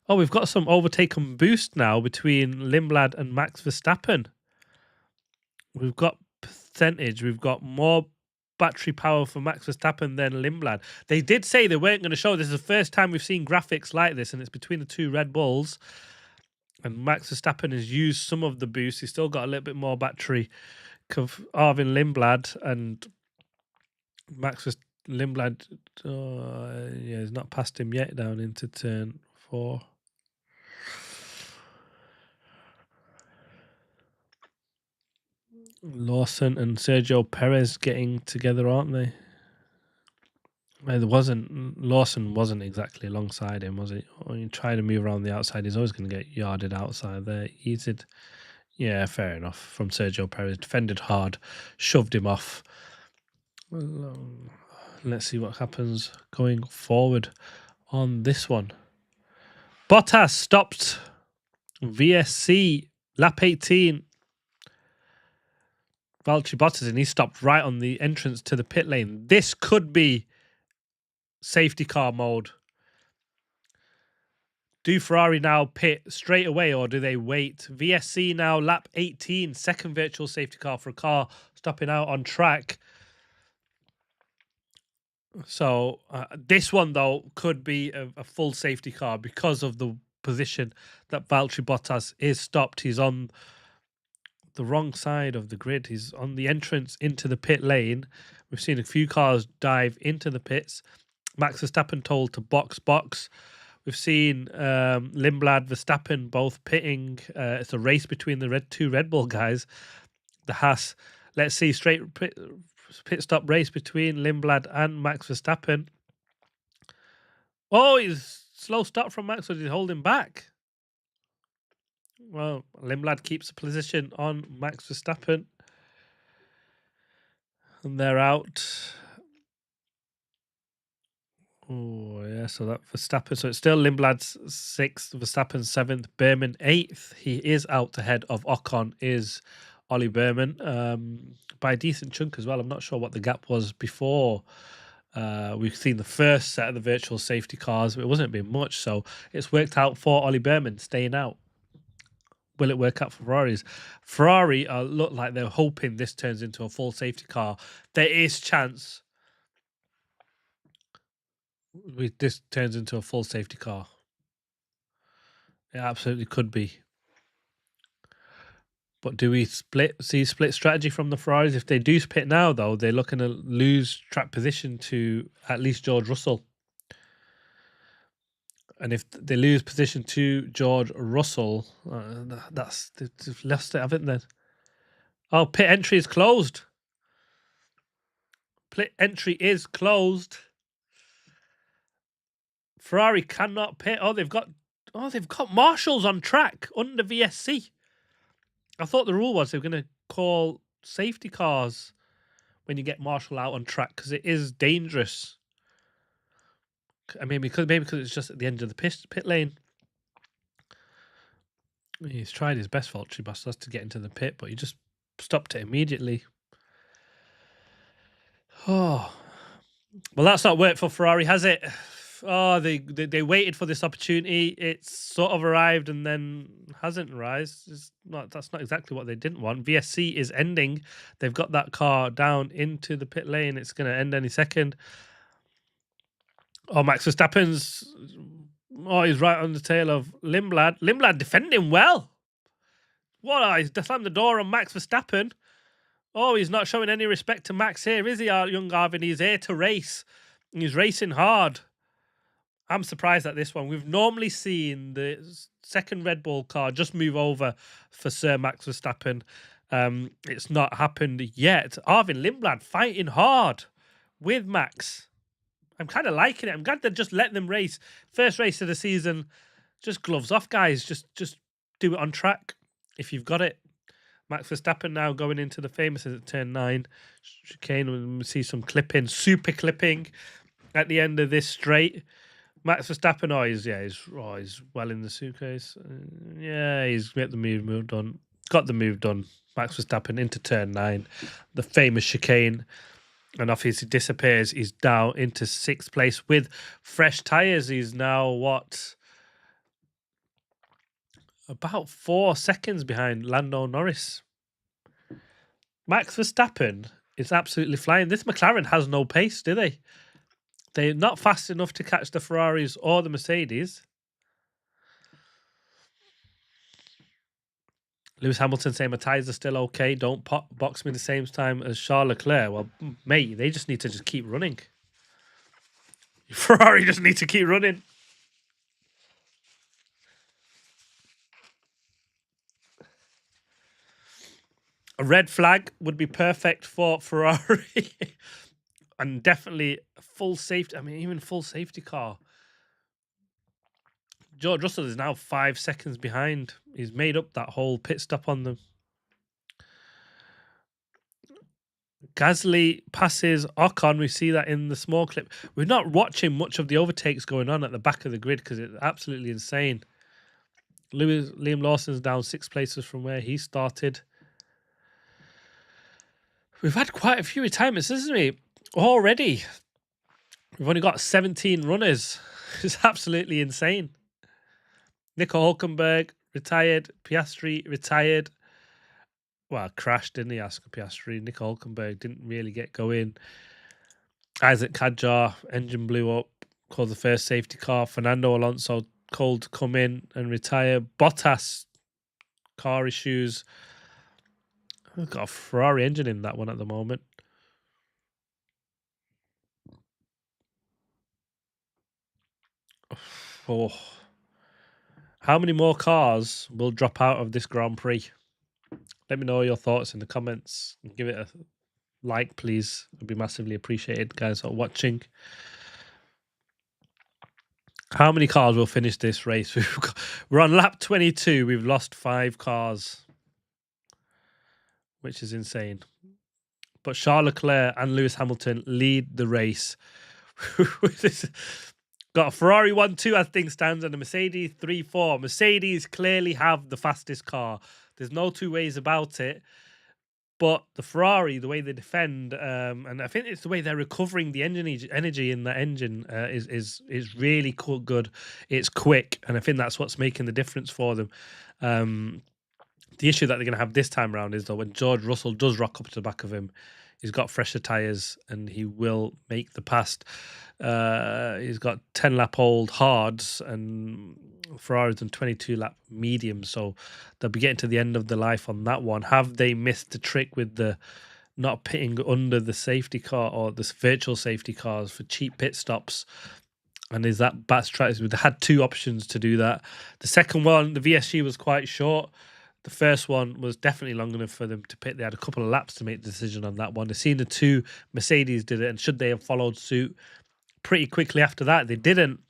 Oh, we've got some overtake and boost now between Lindblad and Max Verstappen. We've got percentage. We've got more battery power for Max Verstappen than Lindblad. They did say they weren't going to show. This is the first time we've seen graphics like this, and it's between the two Red Bulls. And Max Verstappen has used some of the boost. He's still got a little bit more battery. Arvin Lindblad and Lindblad, he's not passed him yet down into turn 4. Lawson and Sergio Perez getting together, aren't they? Lawson wasn't exactly alongside him, was he? When you try to move around the outside, he's always going to get yarded outside there. He did. Yeah, fair enough. From Sergio Perez, defended hard, shoved him off. Let's see what happens going forward on this one. Bottas stopped VSC lap 18. Valtteri Bottas, and he stopped right on the entrance to the pit lane. This could be safety car mode. Do Ferrari now pit straight away, or do they wait? VSC now lap 18, second virtual safety car for a car stopping out on track. So this one, though, could be a full safety car because of the position that Valtteri Bottas is stopped. He's on the wrong side of the grid. He's on the entrance into the pit lane. We've seen a few cars dive into the pits. Max Verstappen told to box. We've seen Lindblad, Verstappen both pitting. It's a race between the two Red Bull guys. The Haas. Let's see, straight pit stop race between Lindblad and Max Verstappen. Oh, he's slow stop from Max, or did he hold him back? Well, Lindblad keeps the position on Max Verstappen. And they're out. Oh, yeah, so that Verstappen. So it's still Lindblad's 6th, Verstappen 7th, Berman 8th. He is out ahead of Ocon, is Ollie Berman, by a decent chunk as well. I'm not sure what the gap was before. We've seen the first set of the virtual safety cars. It wasn't been much, so it's worked out for Ollie Berman staying out. Will it work out for Ferraris? Ferrari look like they're hoping this turns into a full safety car. There is chance this turns into a full safety car. It absolutely could be. But do we see split strategy from the Ferraris? If they do split now, though, they're looking to lose track position to at least George Russell. And if they lose position to George Russell, they've lost it, haven't they? Oh, pit entry is closed. Pit entry is closed. Ferrari cannot pit. They've got marshals on track under VSC. I thought the rule was they were going to call safety cars when you get marshal out on track because it is dangerous. I mean, maybe because it's just at the end of the pit lane. He's tried his best, Valtteri Bottas, to get into the pit, but he just stopped it immediately. Oh, well, that's not worked for Ferrari, has it? Oh, they waited for this opportunity. It's sort of arrived and then hasn't arrived. That's not exactly what they didn't want. VSC is ending. They've got that car down into the pit lane. It's going to end any second. Oh, Max Verstappen's. Oh, he's right on the tail of Limblad. Limblad defending well. What? He's slammed the door on Max Verstappen. Oh, he's not showing any respect to Max here, is he, our young Arvin? He's here to race. And he's racing hard. I'm surprised at this one. We've normally seen the second Red Bull car just move over for Sir Max Verstappen. It's not happened yet. Arvin Lindblad fighting hard with Max. I'm kind of liking it. I'm glad they're just letting them race. First race of the season. Just gloves off, guys. Just do it on track if you've got it. Max Verstappen now going into the famous turn 9 chicane. We see some clipping, super clipping at the end of this straight. Max Verstappen, he's well in the suitcase. He's got the move done. Got the move done. Max Verstappen into turn 9, the famous chicane, and off he disappears. He's down into 6th place with fresh tyres. He's now about 4 seconds behind Lando Norris. Max Verstappen is absolutely flying. This McLaren has no pace, do they? They're not fast enough to catch the Ferraris or the Mercedes. Lewis Hamilton saying my tyres are still okay. Don't box me the same time as Charles Leclerc. Well, mate, they just need to keep running. Ferrari just need to keep running. A red flag would be perfect for Ferrari. And definitely full safety. I mean, even full safety car. George Russell is now 5 seconds behind. He's made up that whole pit stop on them. Gasly passes Ocon. We see that in the small clip. We're not watching much of the overtakes going on at the back of the grid because it's absolutely insane. Liam Lawson's down 6 places from where he started. We've had quite a few retirements, isn't we? Already. We've only got 17 runners. It's absolutely insane. Nico Hülkenberg retired. Piastri retired. Well, crashed, didn't he, Oscar Piastri? Nico Hülkenberg didn't really get going. Isaac Kadjar, engine blew up, called the first safety car. Fernando Alonso called to come in and retire. Bottas, car issues. We've got a Ferrari engine in that one at the moment. Oh. How many more cars will drop out of this Grand Prix? Let me know your thoughts in the comments. Give it a like, please. It'd be massively appreciated, guys, that are watching. How many cars will finish this race? We're on lap 22. We've lost 5 cars, which is insane. But Charles Leclerc and Lewis Hamilton lead the race. Got a Ferrari 1-2 as things stands and a Mercedes 3-4. Mercedes clearly have the fastest car. There's no two ways about it. But the Ferrari, the way they defend, and I think it's the way they're recovering the energy in that engine is really good. It's quick, and I think that's what's making the difference for them. The issue that they're going to have this time around is, though, when George Russell does rock up to the back of him, he's got fresher tyres and he will make the pass. He's got 10-lap-old hards and Ferrari's done 22-lap mediums, so they'll be getting to the end of the life on that one. Have they missed the trick with the not pitting under the safety car or this virtual safety cars for cheap pit stops? And is that bad strategy? They had 2 options to do that. The second one, the VSG, was quite short. The first one was definitely long enough for them to pit. They had a couple of laps to make the decision on that one. They've seen the 2 Mercedes did it, and should they have followed suit pretty quickly after that? They didn't.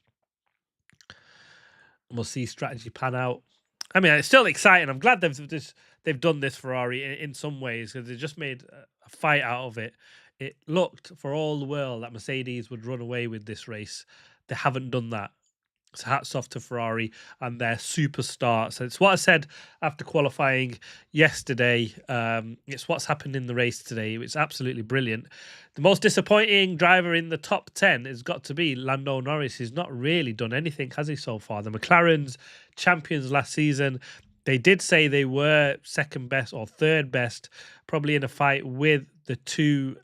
We'll see strategy pan out. I mean, it's still exciting. I'm glad they've done this, Ferrari, in some ways, because they just made a fight out of it. It looked for all the world that Mercedes would run away with this race. they haven't done that. So hats off to Ferrari and their super start. So it's what I said after qualifying yesterday. It's what's happened in the race today. It's absolutely brilliant. The most disappointing driver in the top 10 has got to be Lando Norris. He's not really done anything, has he, so far? The McLaren's champions last season. They did say they were second best or third best, probably in a fight with the two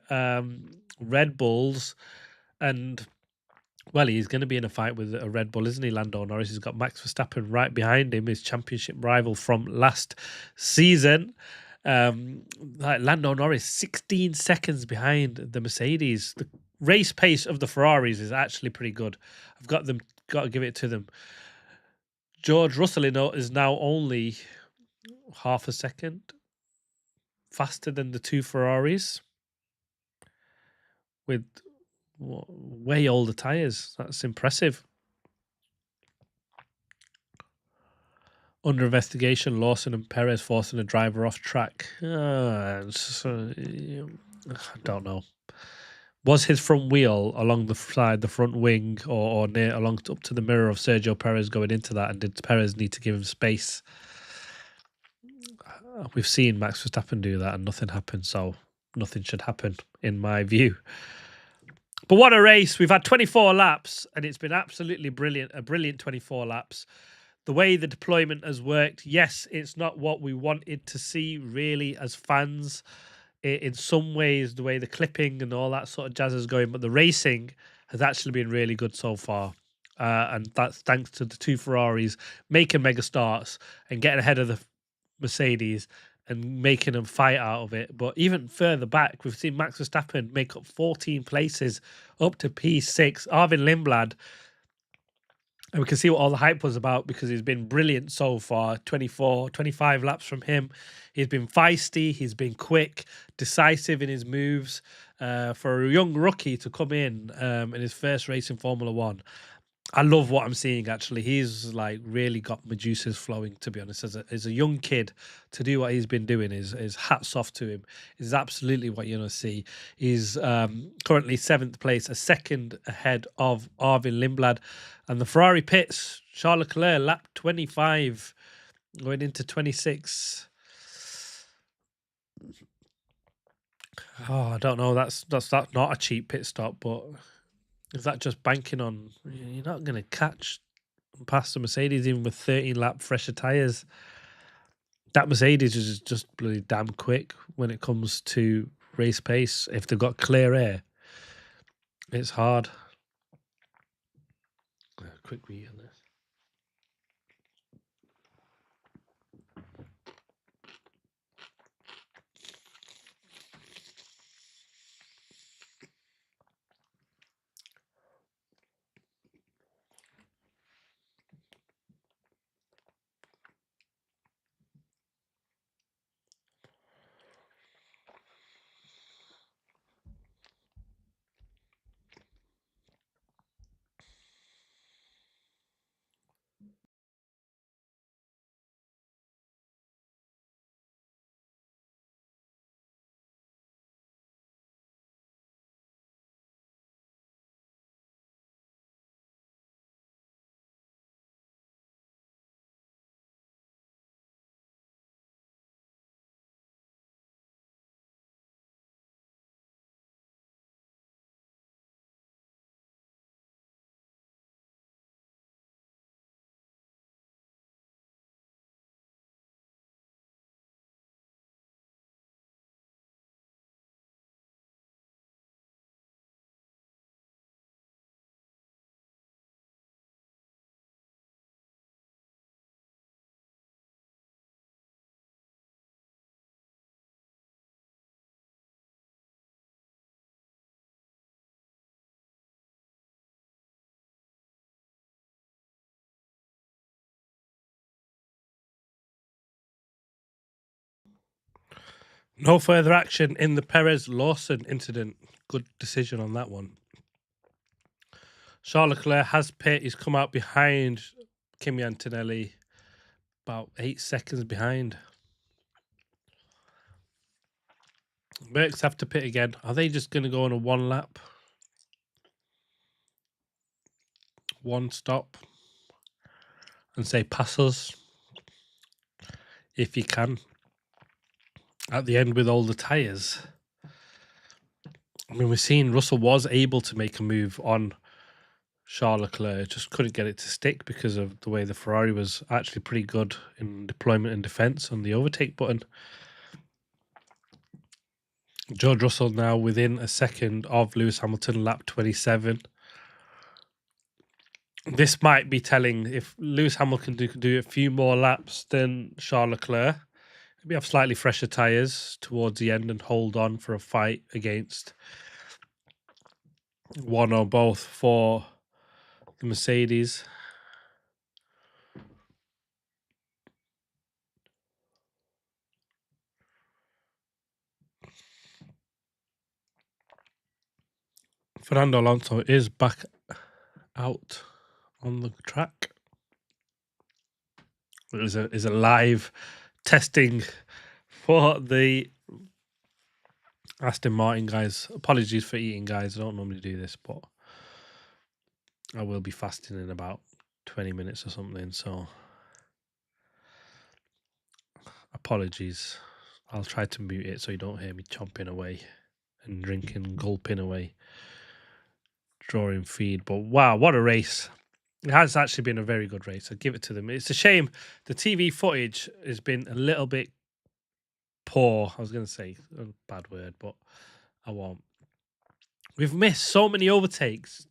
Red Bulls. And well, he's going to be in a fight with a Red Bull, isn't he, Lando Norris? He's got Max Verstappen right behind him, his championship rival from last season. Lando Norris, 16 seconds behind the Mercedes. The race pace of the Ferraris is actually pretty good. I've got to give it to them. George Russell is now only half a second faster than the two Ferraris with way older tyres. That's impressive. Under investigation, Lawson and Perez forcing a driver off track. I don't know. Was his front wheel along the side, the front wing, or near along up to the mirror of Sergio Perez going into that? And did Perez need to give him space? We've seen Max Verstappen do that, and nothing happened. So nothing should happen, in my view. But what a race! We've had 24 laps, and it's been absolutely brilliant. A brilliant 24 laps. The way the deployment has worked, yes, it's not what we wanted to see really as fans. In some ways, the way the clipping and all that sort of jazz is going, but the racing has actually been really good so far. And that's thanks to the two Ferraris making mega starts and getting ahead of the Mercedes and making them fight out of it. But even further back, we've seen Max Verstappen make up 14 places up to P6. Arvin Lindblad, and we can see what all the hype was about because he's been brilliant so far. 24, 25 laps from him. He's been feisty. He's been quick, decisive in his moves. For a young rookie to come in his first race in Formula One, I love what I'm seeing, actually. He's like really got my juices flowing, to be honest. As a young kid, to do what he's been doing is hats off to him. Is absolutely what you're going to see. He's currently 7th place, a second ahead of Arvin Lindblad. And the Ferrari pits, Charles Leclerc, lap 25, going into 26. Oh, I don't know. That's not a cheap pit stop, but is that just banking on you're not going to catch past the Mercedes even with 13 lap fresher tyres? That Mercedes is just bloody damn quick when it comes to race pace. If they've got clear air, it's hard. Quick read on this. No further action in the Perez-Lawson incident. Good decision on that one. Charles Leclerc has pit. He's come out behind Kimi Antonelli, about 8 seconds behind. Mercs have to pit again. Are they just going to go on a one lap? one stop and say pass us if you can at the end with all the tyres. I mean, we've seen Russell was able to make a move on Charles Leclerc, just couldn't get it to stick because of the way the Ferrari was actually pretty good in deployment and defense on the overtake button. George Russell now within a second of Lewis Hamilton, lap 27. This might be telling. If Lewis Hamilton could do a few more laps than Charles Leclerc, maybe have slightly fresher tyres towards the end and hold on for a fight against one or both for the Mercedes. Fernando Alonso is back out on the track. It is a live testing for the Aston Martin guys. Apologies for eating, guys. I don't normally do this, but I will be fasting in about 20 minutes or something, so apologies. I'll try to mute it so you don't hear me chomping away and drinking, gulping away, drawing feed. But wow, what a race. It has actually been a very good race. I give it to them. It's a shame the TV footage has been a little bit poor. I was going to say a bad word, but I won't. We've missed so many overtakes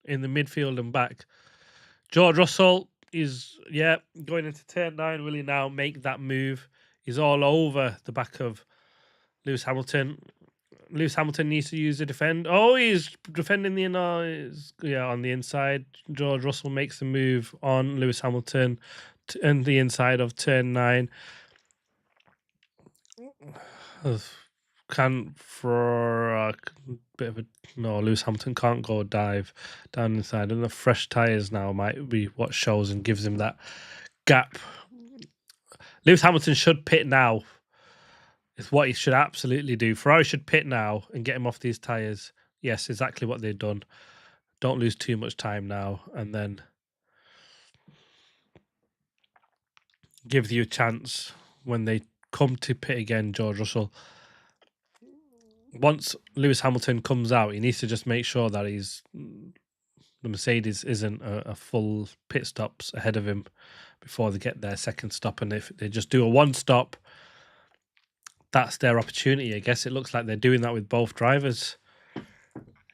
in the midfield and back. George Russell is, going into turn 9. Will he now make that move? He's all over the back of Lewis Hamilton. Lewis Hamilton needs to use the defend. Oh, he's defending the on the inside. George Russell makes the move on Lewis Hamilton and the inside of turn 9. Can for a bit of a no. Lewis Hamilton can't go dive down inside, and the fresh tires now might be what shows and gives him that gap. Lewis Hamilton should pit now. It's what he should absolutely do. Ferrari should pit now and get him off these tires. Yes, exactly what they've done. Don't lose too much time now, and then give you a chance when they come to pit again. George Russell. Once Lewis Hamilton comes out, he needs to just make sure that the Mercedes isn't a full pit stops ahead of him before they get their second stop. And if they just do a one stop, that's their opportunity. I guess it looks like they're doing that with both drivers.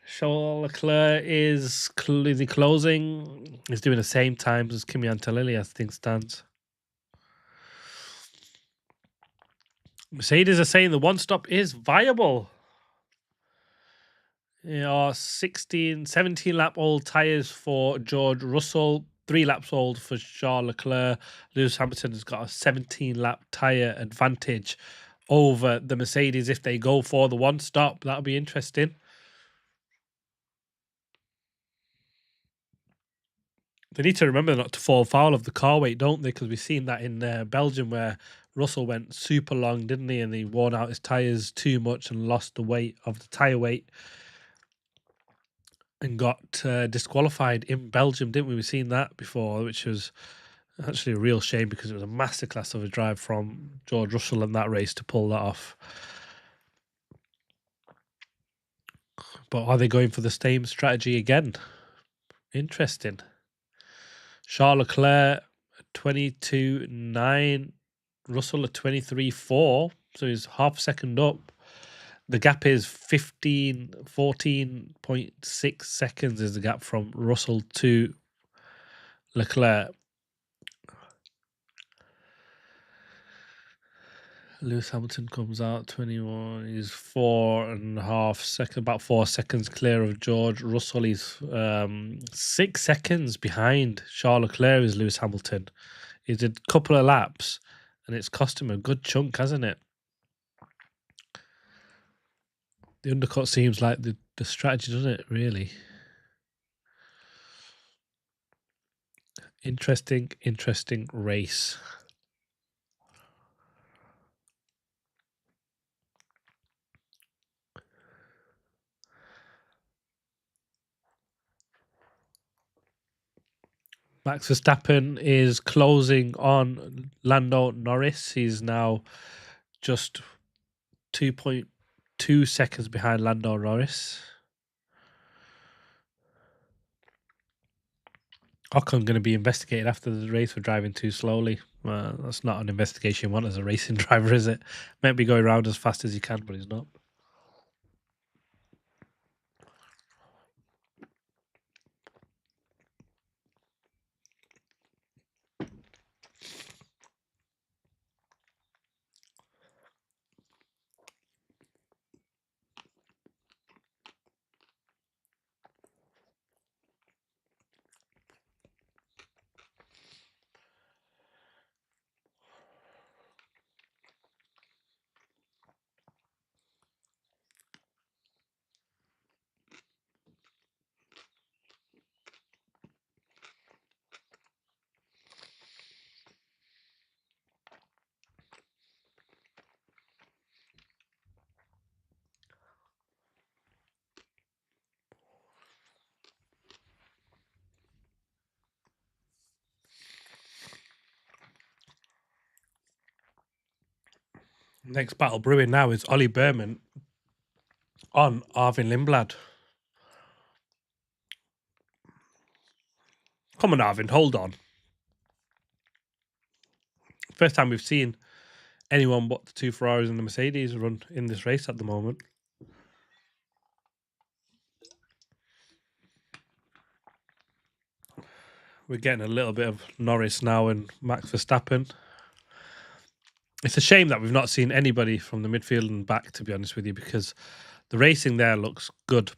Charles Leclerc is clearly closing. He's doing the same times as Kimi Antonelli as things stands. Mercedes are saying the one stop is viable. 17 lap old tyres for George Russell, 3 laps old for Charles Leclerc. Lewis Hamilton has got a 17 lap tyre advantage over the Mercedes if they go for the one stop. That'll be interesting. They need to remember not to fall foul of the car weight, don't they? Because we've seen that in Belgium where Russell went super long, didn't he? And he worn out his tyres too much and lost the weight of the tyre weight and got disqualified in Belgium, didn't we? We've seen that before, which was actually a real shame because it was a masterclass of a drive from George Russell in that race to pull that off. But are they going for the same strategy again? Interesting. Charles Leclerc 22.9, Russell at 23.4, so he's half a second up. The gap is 14.6 seconds is the gap from Russell to Leclerc. Lewis Hamilton comes out 21. He's 4.5 seconds, about 4 seconds clear of George Russell. He's 6 seconds behind Charles Leclerc is Lewis Hamilton. He did a couple of laps and it's cost him a good chunk, hasn't it? The undercut seems like the strategy, doesn't it, really? Interesting race. Max Verstappen is closing on Lando Norris. He's now just 2.2 seconds behind Lando Norris. Ocon going to be investigated after the race for driving too slowly. That's not an investigation you want as a racing driver, is it? Might be going around as fast as he can, but he's not. Next battle brewing now is Ollie Berman on Arvin Lindblad. Come on, Arvin, hold on. First time we've seen anyone but the two Ferraris and the Mercedes run in this race at the moment. We're getting a little bit of Norris now and Max Verstappen. It's a shame that we've not seen anybody from the midfield and back, to be honest with you, because the racing there looks good.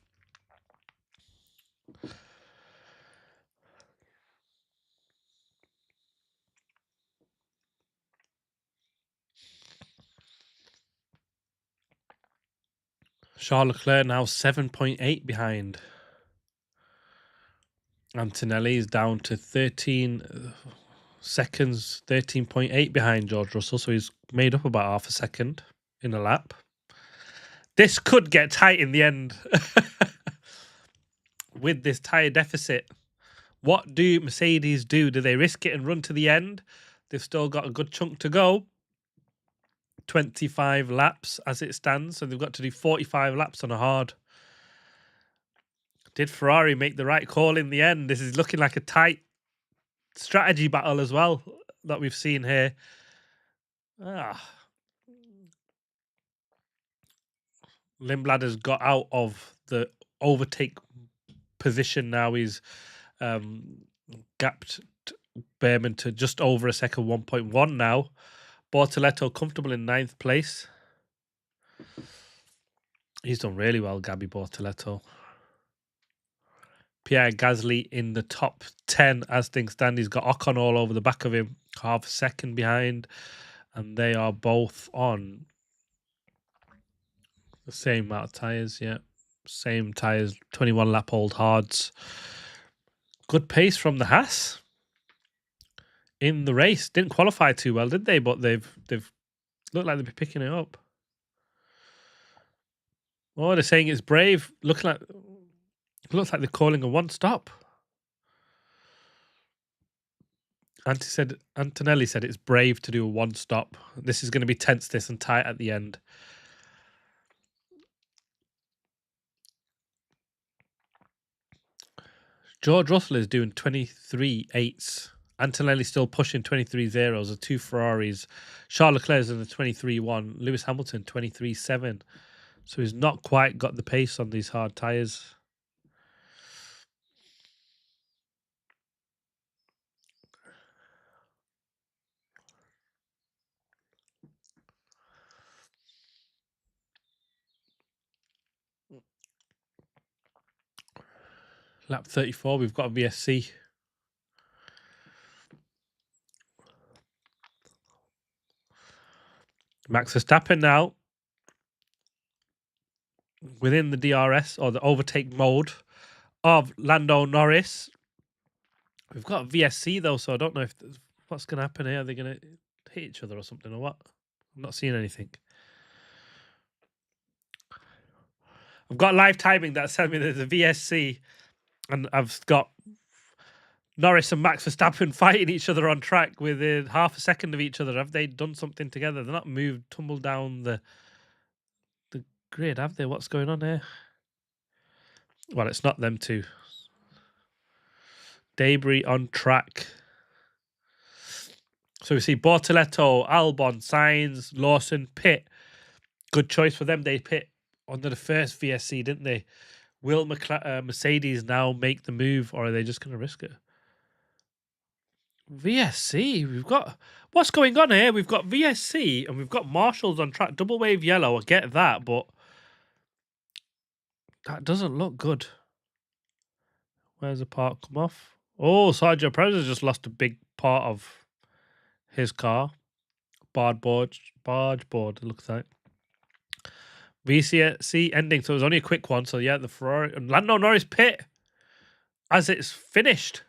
Charles Leclerc now 7.8 behind. Antonelli is down to 13 seconds, 13.8 behind George Russell, so he's made up about half a second in a lap. This could get tight in the end with this tyre deficit. What do Mercedes do? Do they risk it and run to the end? They've still got a good chunk to go. 25 laps as it stands, so they've got to do 45 laps on a hard. Did Ferrari make the right call in the end? This is looking like a tight strategy battle as well that we've seen here. Lindblad has got out of the overtake position now. He's gapped Behrman to just over a second, 1.1 now. Bortoleto comfortable in 9th place. He's done really well, Gabby Bortoleto. Pierre Gasly in the top 10 as things stand. He's got Ocon all over the back of him, half a second behind. And they are both on the same amount of tyres, yeah. Same tyres, 21 lap old hards. Good pace from the Haas in the race. Didn't qualify too well, did they? But they've looked like they'll be picking it up. Oh, they're saying it's brave. Looks like they're calling a one-stop. Antonelli said it's brave to do a one-stop. This is going to be tense, this and tight at the end. George Russell is doing 23.8s. Antonelli still pushing 23.0s. The two Ferraris. Charles Leclerc's in the 23.1. Lewis Hamilton 23.7. So he's not quite got the pace on these hard tyres. Lap 34, we've got a VSC. Max Verstappen now within the DRS or the overtake mode of Lando Norris. We've got a VSC though, so I don't know what's going to happen here. Are they going to hit each other or something or what? I'm not seeing anything. I've got live timing that's telling me there's a VSC, and I've got Norris and Max Verstappen fighting each other on track within half a second of each other. Have they done something together? They're not moved, tumbled down the grid, have they? What's going on here? Well, it's not them two. Debris on track. So we see Bortoletto, Albon, Sainz, Lawson, Pitt. Good choice for them. They pit under the first VSC, didn't they? Will Mercedes now make the move, or are they just going to risk it? VSC, we've got... What's going on here? We've got VSC and we've got Marshalls on track. Double wave yellow, I get that, but that doesn't look good. Where's the part come off? Oh, Sergio Perez has just lost a big part of his car. Barge board, it looks like. VCC ending, so it was only a quick one. So yeah, the Ferrari and Lando Norris pit as it's finished.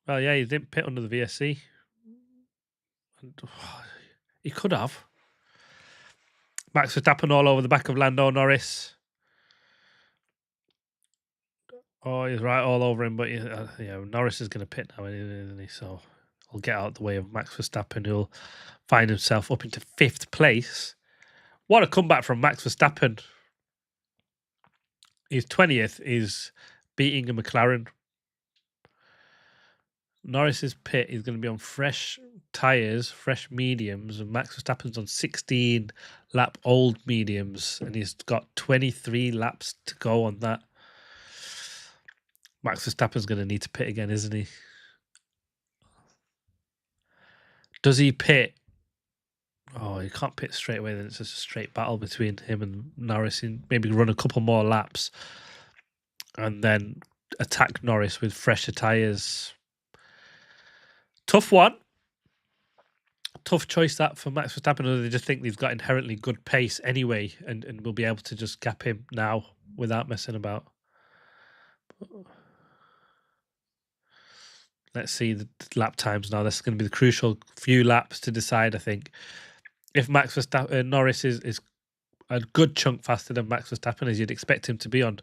Well, yeah, he didn't pit under the VSC. He could have. Max Verstappen all over the back of Lando Norris. Oh, he's right all over him, but yeah, Norris is going to pit now, isn't he? So he'll get out of the way of Max Verstappen, who'll find himself up into 5th place. What a comeback from Max Verstappen. His 20th is beating a McLaren. Norris's pit is going to be on fresh tyres, fresh mediums, and Max Verstappen's on 16 lap old mediums, and he's got 23 laps to go on that. Max Verstappen's going to need to pit again, isn't he? Does he pit? Oh, he can't pit straight away. Then it's just a straight battle between him and Norris. And maybe run a couple more laps and then attack Norris with fresher tyres. Tough one. Tough choice that for Max Verstappen. Or they just think they've got inherently good pace anyway and will be able to just gap him now without messing about. Let's see the lap times now. This is going to be the crucial few laps to decide, I think. If Max Verstappen, Norris is a good chunk faster than Max Verstappen, as you'd expect him to be on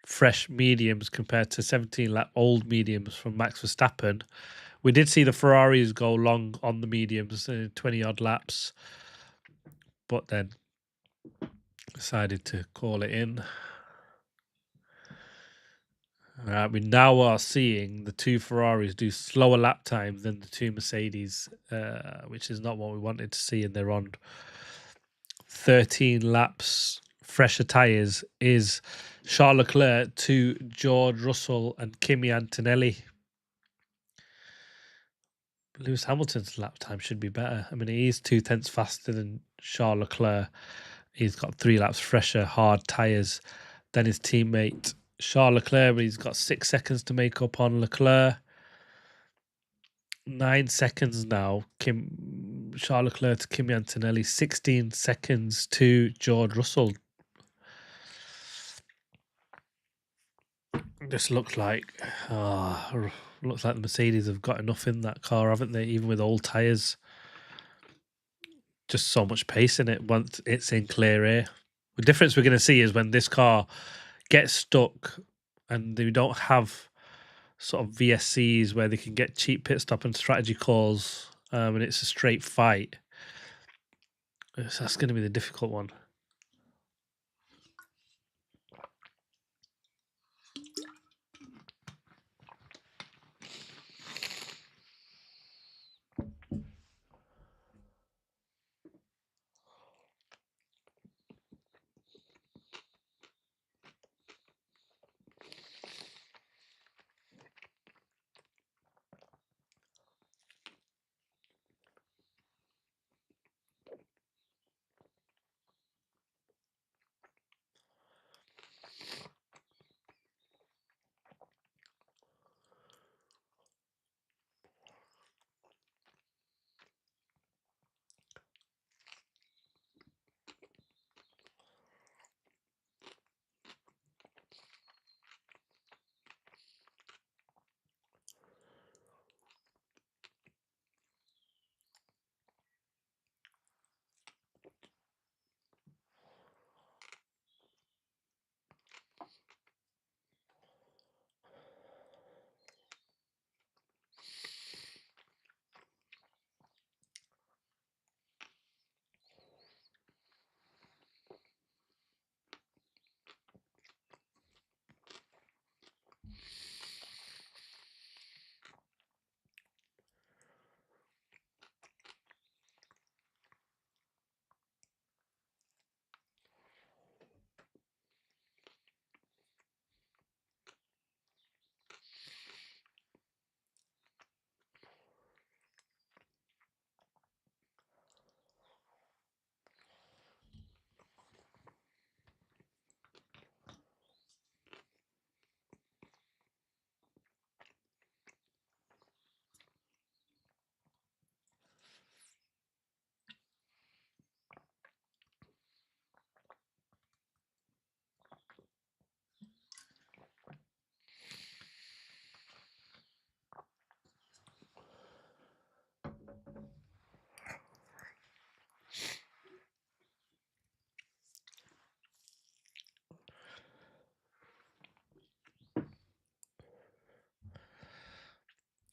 fresh mediums compared to 17 lap old mediums from Max Verstappen. We did see the Ferraris go long on the mediums, 20 odd laps, but then decided to call it in. We now are seeing the two Ferraris do slower lap times than the two Mercedes, which is not what we wanted to see. And they're on 13 laps, fresher tyres, is Charles Leclerc to George Russell and Kimi Antonelli. Lewis Hamilton's lap time should be better. I mean, he's 2 tenths faster than Charles Leclerc. He's got 3 laps fresher, hard tyres than his teammate Charles Leclerc, but he's got 6 seconds to make up on Leclerc. 9 seconds now. Charles Leclerc to Kimi Antonelli. 16 seconds to George Russell. This looks like the Mercedes have got enough in that car, haven't they? Even with old tyres. Just so much pace in it once it's in clear air. The difference we're going to see is when this car gets stuck and they don't have sort of VSCs where they can get cheap pit stop and strategy calls, and it's a straight fight. That's going to be the difficult one.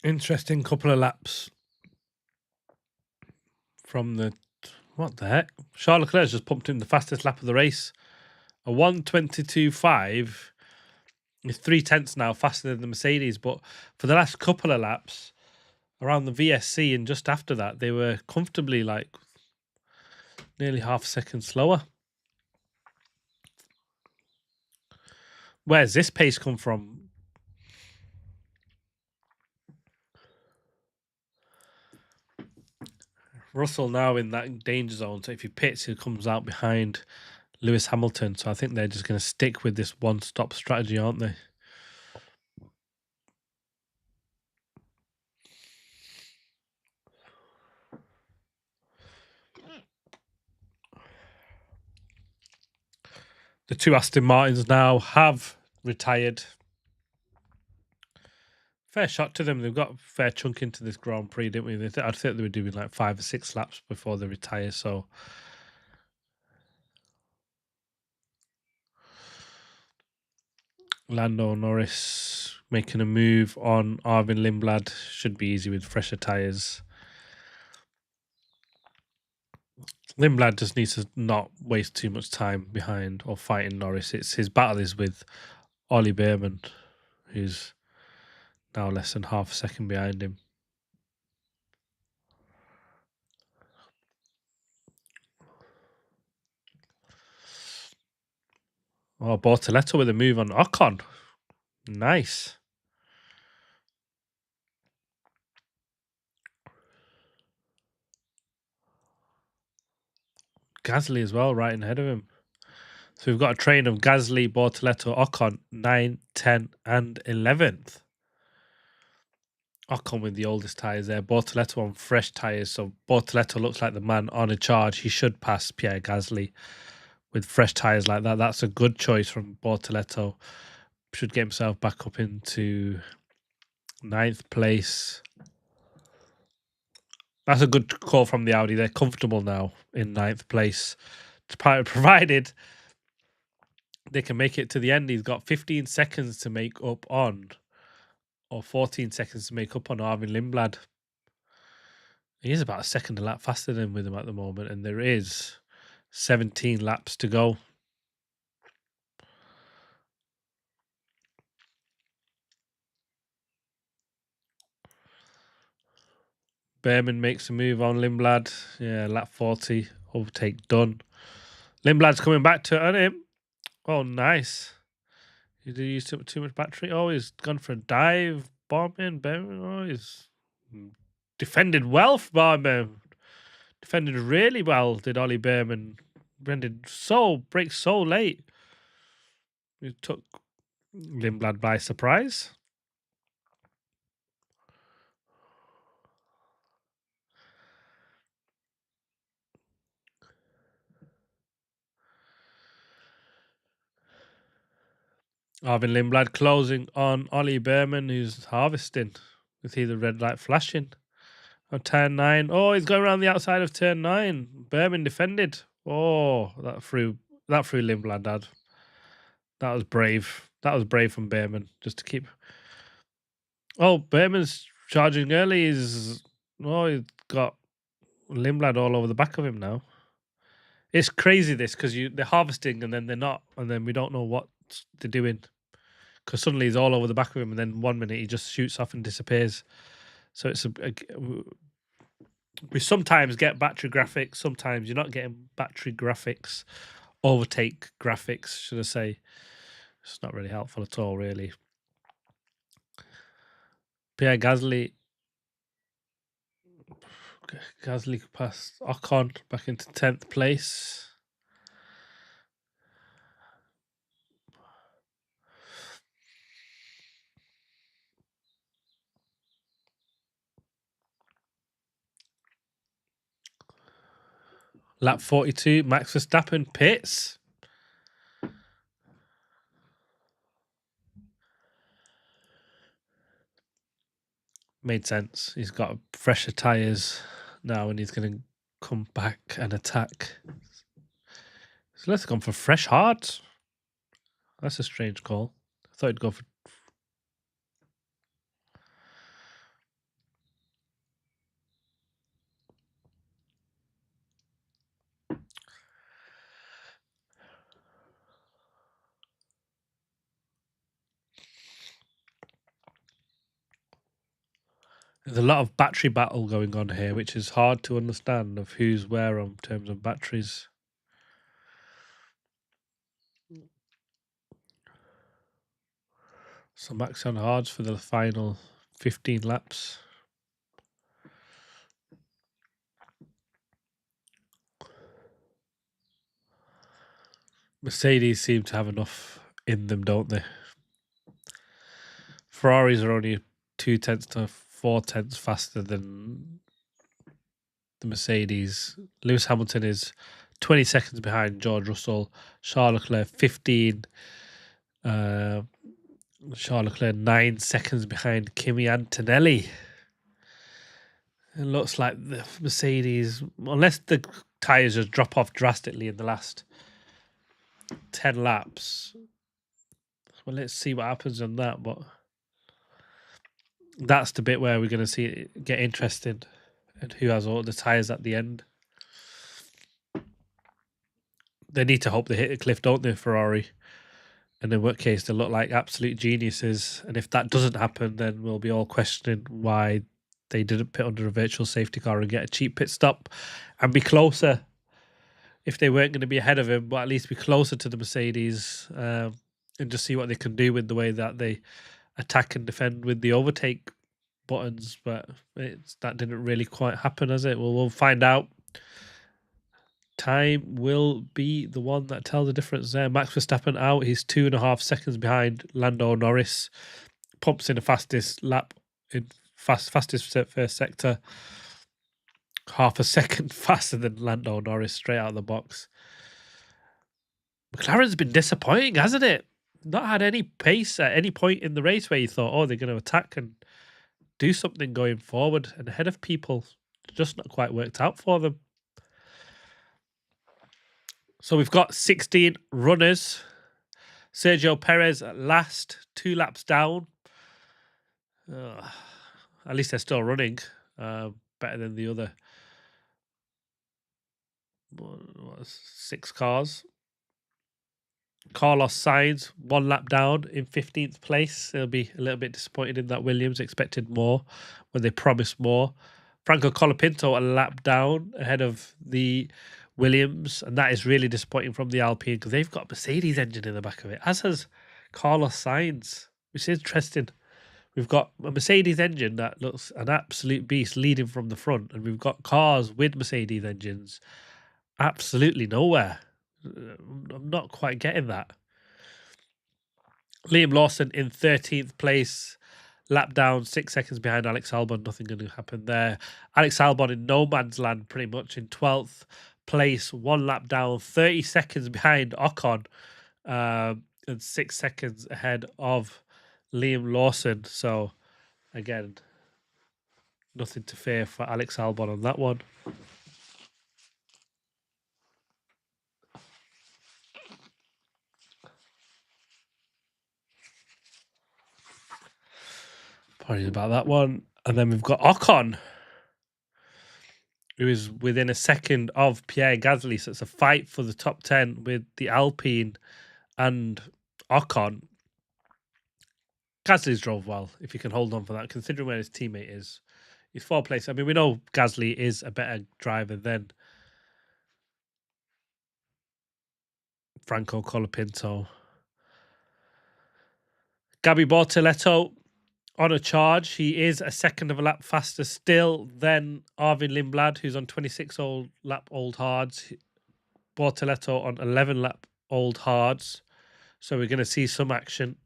Interesting couple of laps from the... What the heck? Charles Leclerc's just pumped in the fastest lap of the race. A 1:22.5 is 0.3 now faster than the Mercedes. But for the last couple of laps around the VSC and just after that, they were comfortably like nearly half a second slower. Where's this pace come from? Russell now in that danger zone. So if he pits, he comes out behind Lewis Hamilton. So I think they're just going to stick with this one-stop strategy, aren't they? The two Aston Martins now have retired. Fair shot to them. They've got a fair chunk into this Grand Prix, didn't we? I think they were doing like 5 or 6 laps before they retire. So Lando Norris making a move on Arvin Lindblad. Should be easy with fresher tyres. Lindblad just needs to not waste too much time behind or fighting Norris. It's his battle is with Ollie Behrman, who's now less than half a second behind him. Oh, Bortoleto with a move on Ocon. Nice. Gasly as well, right ahead of him. So we've got a train of Gasly, Bortoleto, Ocon, 9, 10, and 11th. Ocon with the oldest tyres there. Bortoleto on fresh tyres. So Bortoleto looks like the man on a charge. He should pass Pierre Gasly with fresh tyres like that. That's a good choice from Bortoleto. Should get himself back up into 9th place. That's a good call from the Audi. They're comfortable now in 9th place. Provided they can make it to the end. He's got 15 seconds to make up on, or 14 seconds to make up on Arvin Lindblad. He is about a second a lap faster than with him at the moment, and there is 17 laps to go. Behrman makes a move on Lindblad. Yeah, lap 40. Overtake done. Lindblad's coming back to earn him. Oh, nice. Did he use too much battery? Oh, he's gone for a dive. Behrman. Oh, he's defended well for Behrman. Defended really well, did Ollie Behrman. Breaks so late. It took Lindblad by surprise. Arvin Lindblad closing on Ollie Behrman, who's harvesting with either red light flashing on turn 9. Oh, he's going around the outside of turn 9. Behrman defended. Oh, that threw Lindblad, Dad. That was brave. That was brave from Behrman just to keep. Oh, Behrman's charging early. He's got Lindblad all over the back of him now. It's crazy this because they're harvesting and then they're not, and then we don't know what they're doing because suddenly he's all over the back of him, and then 1 minute he just shoots off and disappears. So it's we sometimes get battery graphics, sometimes you're not getting battery graphics, overtake graphics, should I say. It's not really helpful at all, really. Pierre Gasly passed Ocon back into 10th place. Lap 42, Max Verstappen pits. Made sense. He's got fresher tyres now and he's going to come back and attack. So let's go for fresh hards. That's a strange call. I thought he'd go for... There's a lot of battery battle going on here, which is hard to understand of who's where in terms of batteries. So max on hards for the final 15 laps. Mercedes seem to have enough in them, don't they? Ferraris are only 0.2 to 0.4 faster than the Mercedes. Lewis Hamilton is 20 seconds behind George Russell. Charles Leclerc 15. Charles Leclerc 9 seconds behind Kimi Antonelli. It looks like the Mercedes, unless the tyres just drop off drastically in the last 10 laps. Well, let's see what happens on that. But that's the bit where we're going to see it get interesting and who has all the tyres at the end. They need to hope they hit the cliff, don't they, Ferrari? And in what case, they look like absolute geniuses. And if that doesn't happen, then we'll be all questioning why they didn't pit under a virtual safety car and get a cheap pit stop and be closer. If they weren't going to be ahead of him, but at least be closer to the Mercedes and just see what they can do with the way that they attack and defend with the overtake buttons. But that didn't really quite happen, has it? Well, we'll find out. Time will be the one that tells the difference there. Max Verstappen out. He's 2.5 seconds behind Lando Norris. Pumps in the fastest lap in fastest first sector. Half a second faster than Lando Norris straight out of the box. McLaren's been disappointing, hasn't it? Not had any pace at any point in the race where you thought, oh, they're going to attack and do something going forward and ahead of people. It's just not quite worked out for them. So we've got 16 runners. Sergio Perez at last, 2 laps down. At least they're still running. Better than the other 6 cars. Carlos Sainz, 1 lap down in 15th place. They'll be a little bit disappointed in that. Williams expected more when they promised more. Franco Colapinto a lap down ahead of the Williams, and that is really disappointing from the Alpine because they've got a Mercedes engine in the back of it, as has Carlos Sainz, which is interesting. We've got a Mercedes engine that looks an absolute beast leading from the front, and we've got cars with Mercedes engines absolutely nowhere. I'm not quite getting that. Liam Lawson in 13th place, lap down, 6 seconds behind Alex Albon. Nothing going to happen there. Alex Albon in no man's land pretty much in 12th place, 1 lap down, 30 seconds behind Ocon, and 6 seconds ahead of Liam Lawson. So again, nothing to fear for Alex Albon on that one. Apologies about that one. And then we've got Ocon, who is within a second of Pierre Gasly. So it's a fight for the top 10 with the Alpine and Ocon. Gasly's drove well, if you can hold on for that, considering where his teammate is. He's 4th place. I mean, we know Gasly is a better driver than Franco Colapinto. Gabby Bortoleto on a charge. He is a second of a lap faster still than Arvin Lindblad, who's on 26 lap old hards. Bortoleto on 11 lap old hards. So we're going to see some action.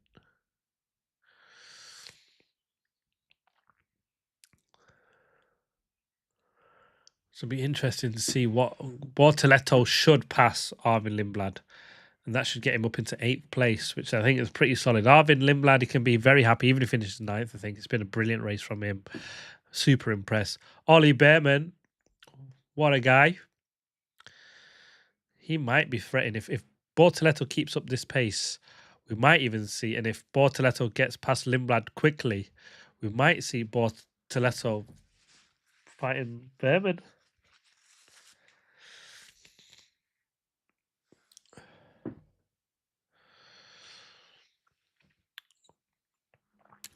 So it'll be interesting to see what Bortoleto should pass Arvin Lindblad. And that should get him up into 8th place, which I think is pretty solid. Arvin Lindblad, he can be very happy, even if he finishes 9th. I think it's been a brilliant race from him. Super impressed. Ollie Behrman, what a guy. He might be threatening. If Bortoleto keeps up this pace, we might even see, and if Bortoleto gets past Lindblad quickly, we might see Bortoleto fighting Behrman.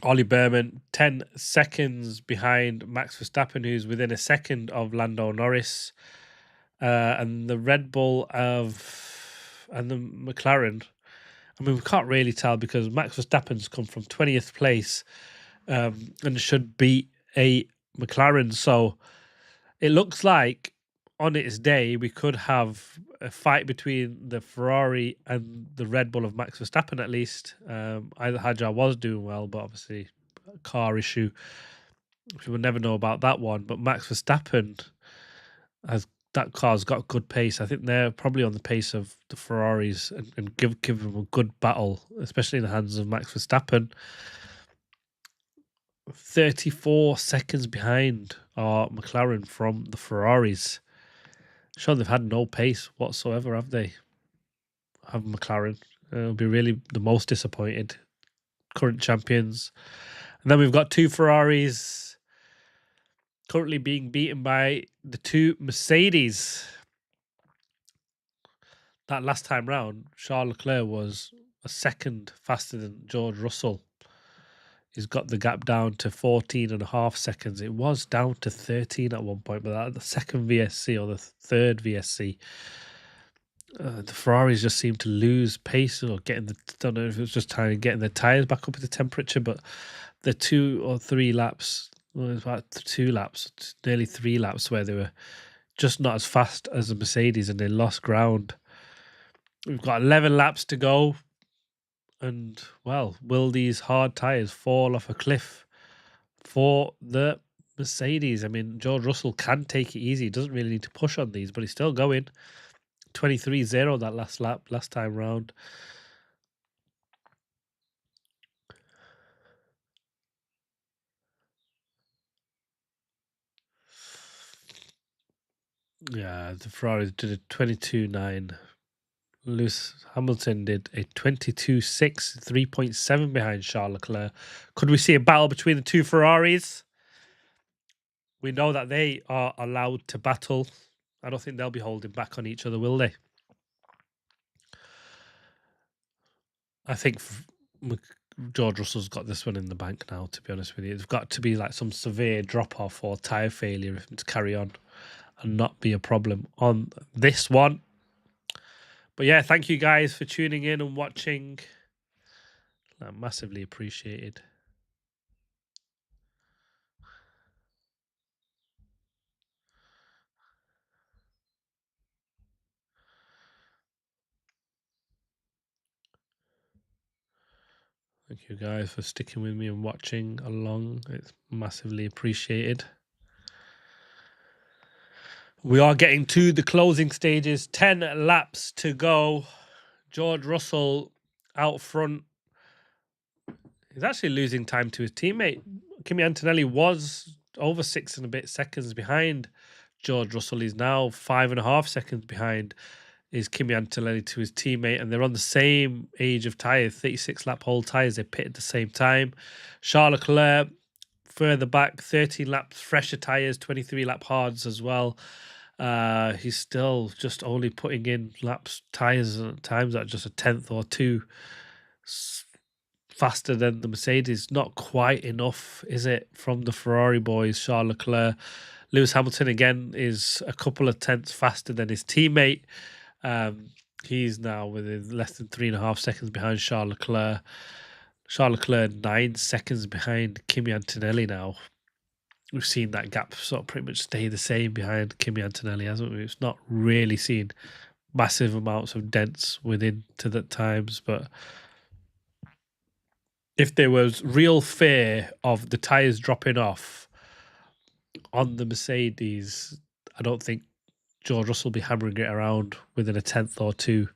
Ollie Berman 10 seconds behind Max Verstappen, who's within a second of Lando Norris. And the Red Bull and the McLaren. I mean, we can't really tell because Max Verstappen's come from 20th place and should beat a McLaren. So it looks like on its day we could have a fight between the Ferrari and the Red Bull of Max Verstappen at least. Either Hadjar was doing well, but obviously a car issue. We will never know about that one. But Max Verstappen has that car's got good pace. I think they're probably on the pace of the Ferraris and give them a good battle, especially in the hands of Max Verstappen. 34 seconds behind are McLaren from the Ferraris. Sure, they've had no pace whatsoever, have they? Have McLaren. It'll be really the most disappointed. Current champions. And then we've got two Ferraris currently being beaten by the two Mercedes. That last time round, Charles Leclerc was a second faster than George Russell. He's got the gap down to 14.5 seconds. It was down to 13 at one point, but that the second VSC or the third VSC, the Ferraris just seemed to lose pace or don't know if it was just trying to getting the tyres back up to temperature, but the 2 or 3 laps, well, it was about 2 laps, nearly 3 laps where they were just not as fast as the Mercedes and they lost ground. We've got 11 laps to go. And, well, will these hard tyres fall off a cliff for the Mercedes? I mean, George Russell can take it easy. He doesn't really need to push on these, but he's still going. 23-0 that last lap, last time round. Yeah, the Ferrari did a 22.9. Lewis Hamilton did a 22.6, 3.7 behind Charles Leclerc. Could we see a battle between the two Ferraris? We know that they are allowed to battle. I don't think they'll be holding back on each other, will they? I think George Russell's got this one in the bank now, to be honest with you. It's got to be like some severe drop-off or tyre failure to carry on and not be a problem on this one. But yeah, thank you guys for tuning in and watching. Massively appreciated. Thank you guys for sticking with me and watching along. It's massively appreciated. We are getting to the closing stages. 10 laps to go. George Russell out front. He's actually losing time to his teammate. Kimi Antonelli was over 6 and a bit seconds behind George Russell. He's now 5.5 seconds behind is Kimi Antonelli to his teammate, and they're on the same age of tyres, 36 lap whole tyres. They pit at the same time. Charles Leclerc further back, 13 laps fresher tyres, 23 lap hards as well. He's still just only putting in laps tyres at times at just a tenth or two faster than the Mercedes. Not quite enough, is it, from the Ferrari boys? Charles Leclerc. Lewis Hamilton again is a couple of tenths faster than his teammate. He's now within less than 3.5 seconds behind Charles Leclerc. Charles Leclerc 9 seconds behind Kimi Antonelli now. We've seen that gap sort of pretty much stay the same behind Kimi Antonelli, hasn't we? It's not really seen massive amounts of dents within to the times, but if there was real fear of the tyres dropping off on the Mercedes, I don't think George Russell will be hammering it around within a tenth or two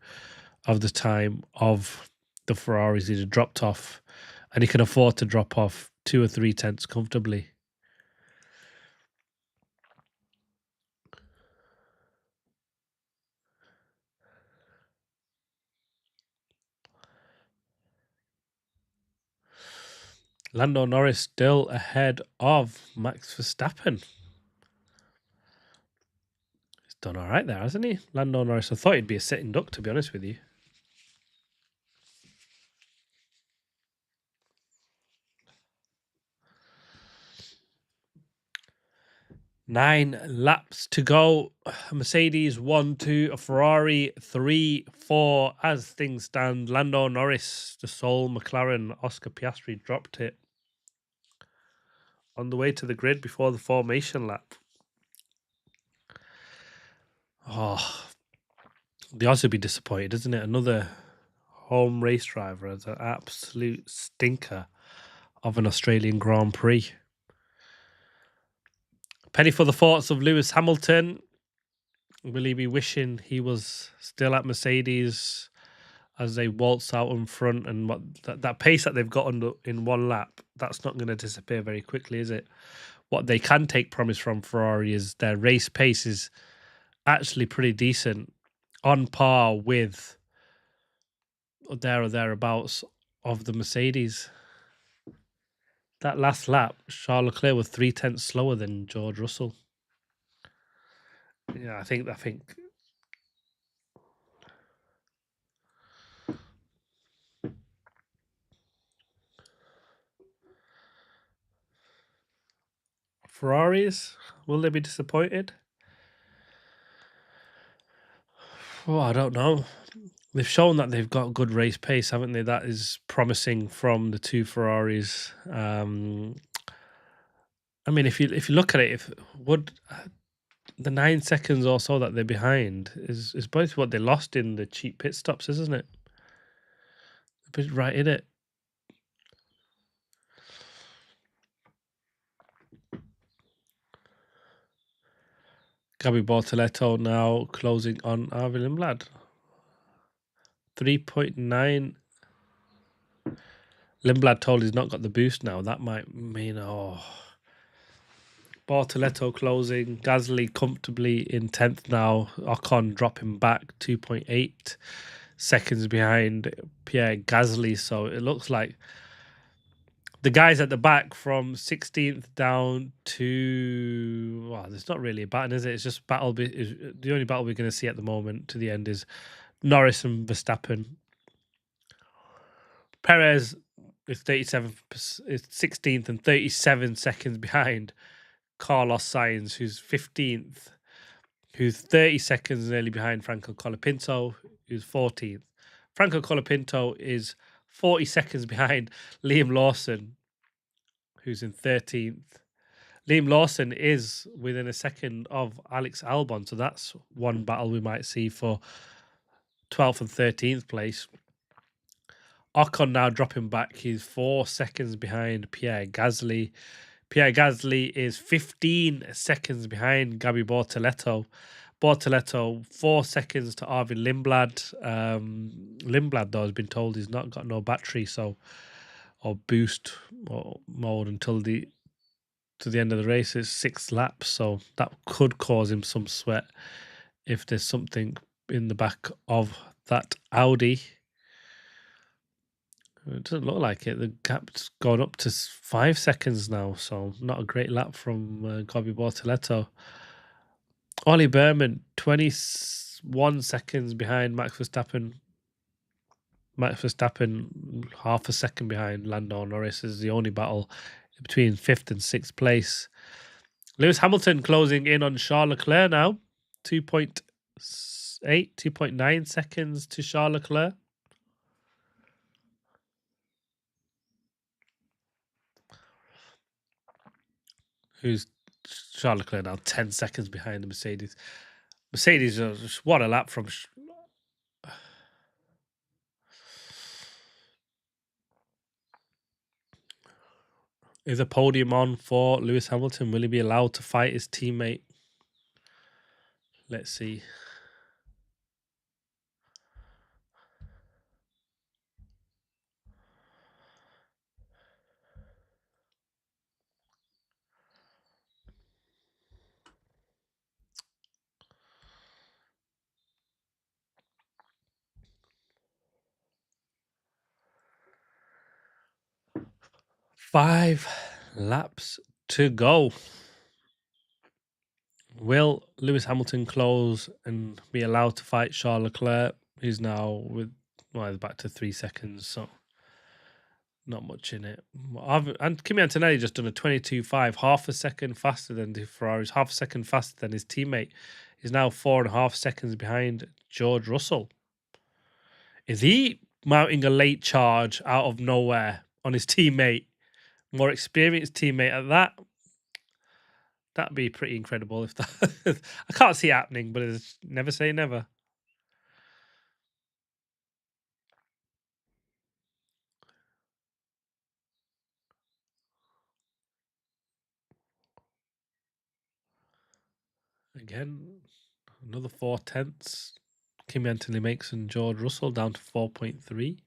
of the time of the Ferraris. He's dropped off, and he can afford to drop off 2 or 3 tenths comfortably. Lando Norris still ahead of Max Verstappen. He's done all right there, hasn't he? Lando Norris. I thought he'd be a sitting duck, to be honest with you. 9 laps to go. Mercedes 1, 2, a Ferrari 3, 4. As things stand, Lando Norris, the sole McLaren. Oscar Piastri dropped it on the way to the grid before the formation lap. Oh, the Aussies would be disappointed, isn't it? Another home race driver as an absolute stinker of an Australian Grand Prix. Penny for the thoughts of Lewis Hamilton. Will he be wishing he was still at Mercedes as they waltz out in front? And what that pace that they've got in one lap, that's not going to disappear very quickly, is it? What they can take promise from Ferrari is their race pace is actually pretty decent, on par with there or thereabouts of the Mercedes. That last lap, Charles Leclerc was 0.3 slower than George Russell. Yeah, I think Ferraris, will they be disappointed? Oh, I don't know. They've shown that they've got good race pace, haven't they? That is promising from the two Ferraris. I mean, if you look at it, if would the 9 seconds or so that they're behind is both what they lost in the cheap pit stops, isn't it? A bit right in it. Gabby Bortoletto now closing on Arvin Lindblad. 3.9. Lindblad told he's not got the boost now. That might mean, Bortoletto closing. Gasly comfortably in 10th now. Ocon dropping back 2.8 seconds behind Pierre Gasly. So it looks like the guys at the back from 16th down to, well, there's not really a battle, is it? It's just the only battle we're going to see at the moment to the end is Norris and Verstappen. Perez is 16th and 37 seconds behind Carlos Sainz, who's 15th, who's 30 seconds nearly behind Franco Colapinto, who's 14th. Franco Colapinto is 40 seconds behind Liam Lawson, who's in 13th. Liam Lawson is within a second of Alex Albon, so that's one battle we might see for 12th and 13th place. Ocon now dropping back. He's 4 seconds behind Pierre Gasly. Pierre Gasly is 15 seconds behind Gabby Bortoletto. Bortoletto 4 seconds to Arvin Lindblad. Lindblad, though, has been told he's not got no battery, or boost or mode until to the end of the race. It's 6 laps, so that could cause him some sweat if there's something in the back of that Audi. It doesn't look like it. The gap's gone up to 5 seconds now, so not a great lap from Gabby Bortoletto. Ollie Berman, 21 seconds behind Max Verstappen. Max Verstappen, half a second behind Lando Norris, is the only battle between 5th and 6th place. Lewis Hamilton closing in on Charles Leclerc now. 2.9 seconds to Charles Leclerc. Who's Charles Leclerc now 10 seconds behind the Mercedes. Mercedes, what a lap from... Is a podium on for Lewis Hamilton? Will he be allowed to fight his teammate? Let's see. Five laps to go. Will Lewis Hamilton close and be allowed to fight Charles Leclerc, who's now back to 3 seconds? So Not much in it. And Kimi Antonelli just done a 22.5, half a second faster than the Ferraris, half a second faster than his teammate. He's now 4.5 seconds behind George Russell. Is he mounting a late charge out of nowhere on his teammate? More experienced teammate at that? That'd be pretty incredible if that. I can't see it happening, but it's never say never. Again, another 4/10. Kimi Anthony makes and George Russell down to 4.3.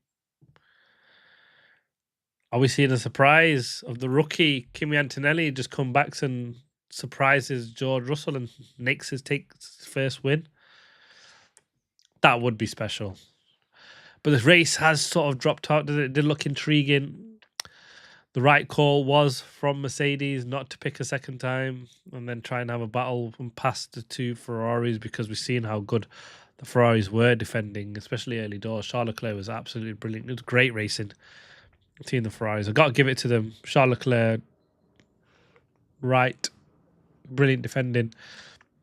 Are we seeing a surprise of the rookie Kimi Antonelli just come back and surprises George Russell and takes his first win? That would be special. But this race has sort of dropped out. It did look intriguing. The right call was from Mercedes not to pick a second time and then try and have a battle and pass the two Ferraris, because we've seen how good the Ferraris were defending, especially early doors. Charles Leclerc was absolutely brilliant. It was great racing. Seeing the Ferraris, I've got to give it to them. Charles Leclerc, right, brilliant defending,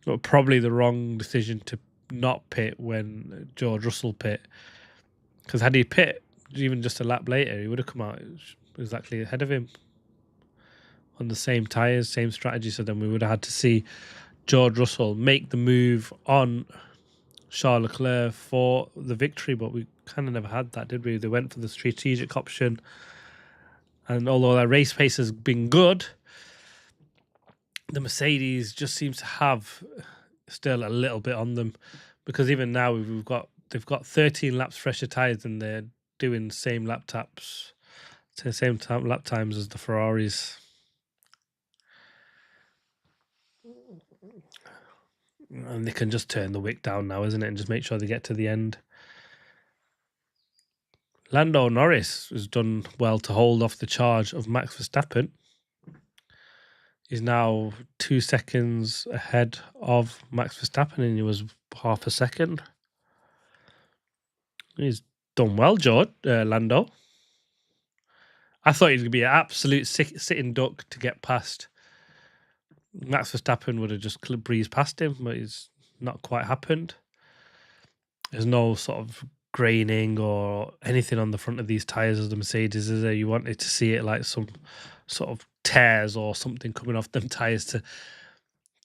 but probably the wrong decision to not pit when George Russell pit. Because had he pit even just a lap later, he would have come out exactly ahead of him on the same tyres, same strategy. So then we would have had to see George Russell make the move on Charles Leclerc for the victory, but we kind of never had that, did we? They went for the strategic option, and although their race pace has been good, the Mercedes just seems to have still a little bit on them, because even now they've got 13 laps fresher tyres and they're doing same lap times as the Ferraris. And they can just turn the wick down now, isn't it? And just make sure they get to the end. Lando Norris has done well to hold off the charge of Max Verstappen. He's now 2 seconds ahead of Max Verstappen, and he was half a second. He's done well, Lando. I thought he was going to be an absolute sitting duck to get past. Max Verstappen would have just breezed past him, but it's not quite happened. There's no sort of graining or anything on the front of these tyres as the Mercedes, is there? You wanted to see it like some sort of tears or something coming off them tyres to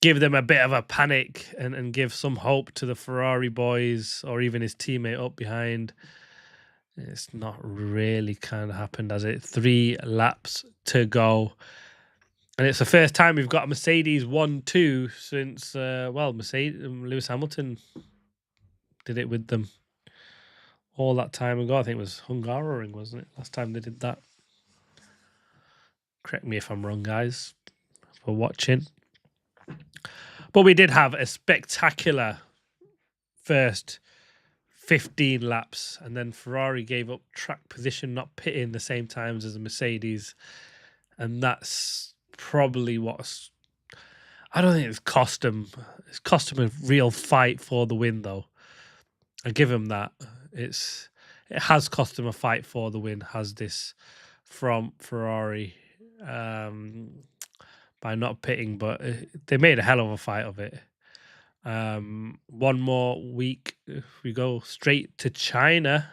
give them a bit of a panic and give some hope to the Ferrari boys or even his teammate up behind. It's not really kind of happened, has it? 3 laps to go. And it's the first time we've got a Mercedes 1-2 since, Lewis Hamilton did it with them all that time ago. I think it was Hungaroring, wasn't it? Last time they did that. Correct me if I'm wrong, guys, for watching. But we did have a spectacular first 15 laps, and then Ferrari gave up track position, not pitting the same times as the Mercedes. And that's probably what's... I don't think it's cost them. It's cost them a real fight for the win, though. I give them that. It has cost them a fight for the win, has this, from Ferrari, by not pitting, but they made a hell of a fight of it. One more week, we go straight to China.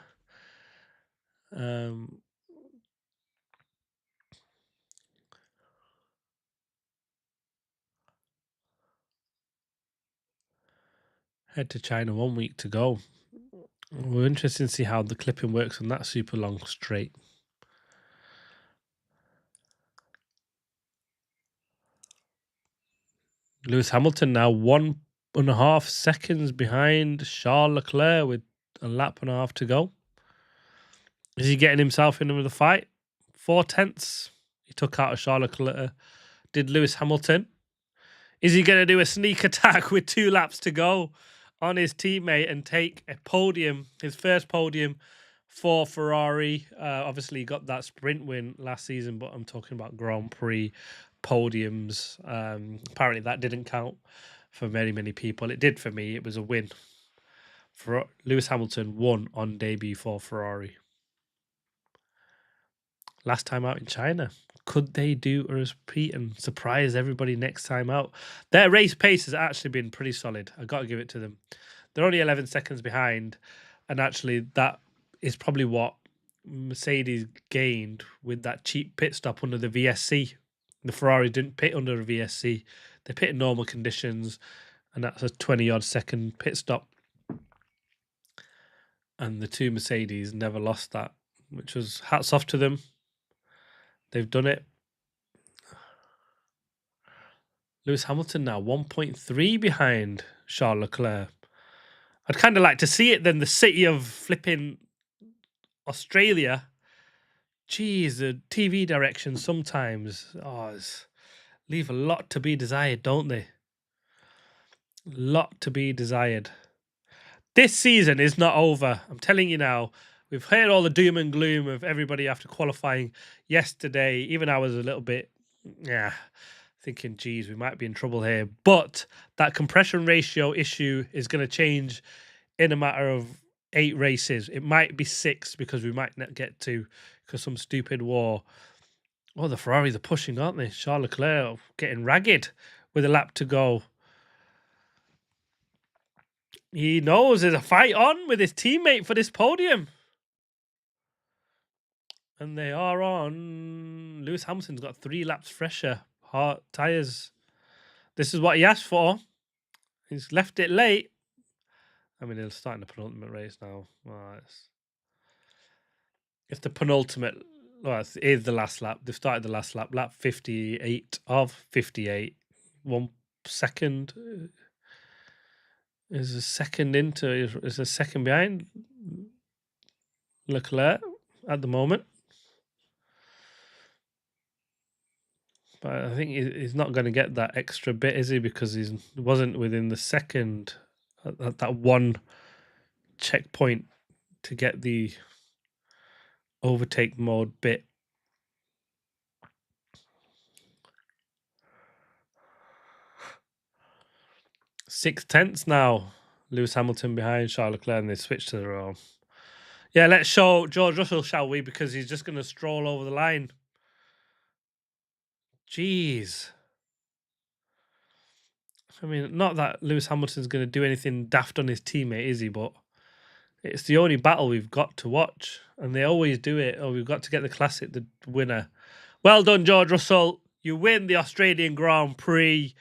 Head to China, 1 week to go. We're interested to see how the clipping works on that super long straight. Lewis Hamilton now 1.5 seconds behind Charles Leclerc with a lap and a half to go. Is he getting himself in with a fight? 4/10. He took out a Charles Leclerc. Did Lewis Hamilton? Is he going to do a sneak attack with 2 laps to go on his teammate and take a podium, his first podium for Ferrari? Obviously, he got that sprint win last season, but I'm talking about Grand Prix podiums. Apparently, that didn't count for many, many people. It did for me. It was a win. Lewis Hamilton won on debut for Ferrari. last time out in China. Could they do a repeat and surprise everybody next time out? Their race pace has actually been pretty solid. I got to give it to them. They're only 11 seconds behind, and actually that is probably what Mercedes gained with that cheap pit stop under the VSC. The Ferrari didn't pit under the VSC; they pit in normal conditions, and that's a 20-odd second pit stop. And the two Mercedes never lost that, which was hats off to them. They've done it. Lewis Hamilton now 1.3 behind Charles Leclerc. I'd kind of like to see it then. The city of flipping Australia. Geez, the TV directions sometimes leave a lot to be desired, don't they? Lot to be desired. This season is not over. I'm telling you now. We've heard all the doom and gloom of everybody after qualifying yesterday. Even I was a little bit, thinking, geez, we might be in trouble here. But that compression ratio issue is going to change in a matter of 8 races. It might be 6 because we might not get to because some stupid war. Oh, the Ferraris are pushing, aren't they? Charles Leclerc getting ragged with a lap to go. He knows there's a fight on with his teammate for this podium. And they are on. Lewis Hamilton's got 3 laps fresher. Hard tyres. This is what he asked for. He's left it late. I mean, they're starting the penultimate race now. It's the penultimate. Well, it is the last lap. They've started the last lap. Lap 58 of 58. 1 second. Is a second behind Leclerc at the moment. But I think he's not going to get that extra bit, is he? Because he wasn't within the second at that one checkpoint to get the overtake mode bit. Six-tenths now. Lewis Hamilton behind Charles Leclerc, and they switch to their own. Yeah, let's show George Russell, shall we? Because he's just going to stroll over the line. Jeez. I mean, not that Lewis Hamilton's going to do anything daft on his teammate, is he? But it's the only battle we've got to watch. And they always do it. Oh, we've got to get the classic, the winner. Well done, George Russell. You win the Australian Grand Prix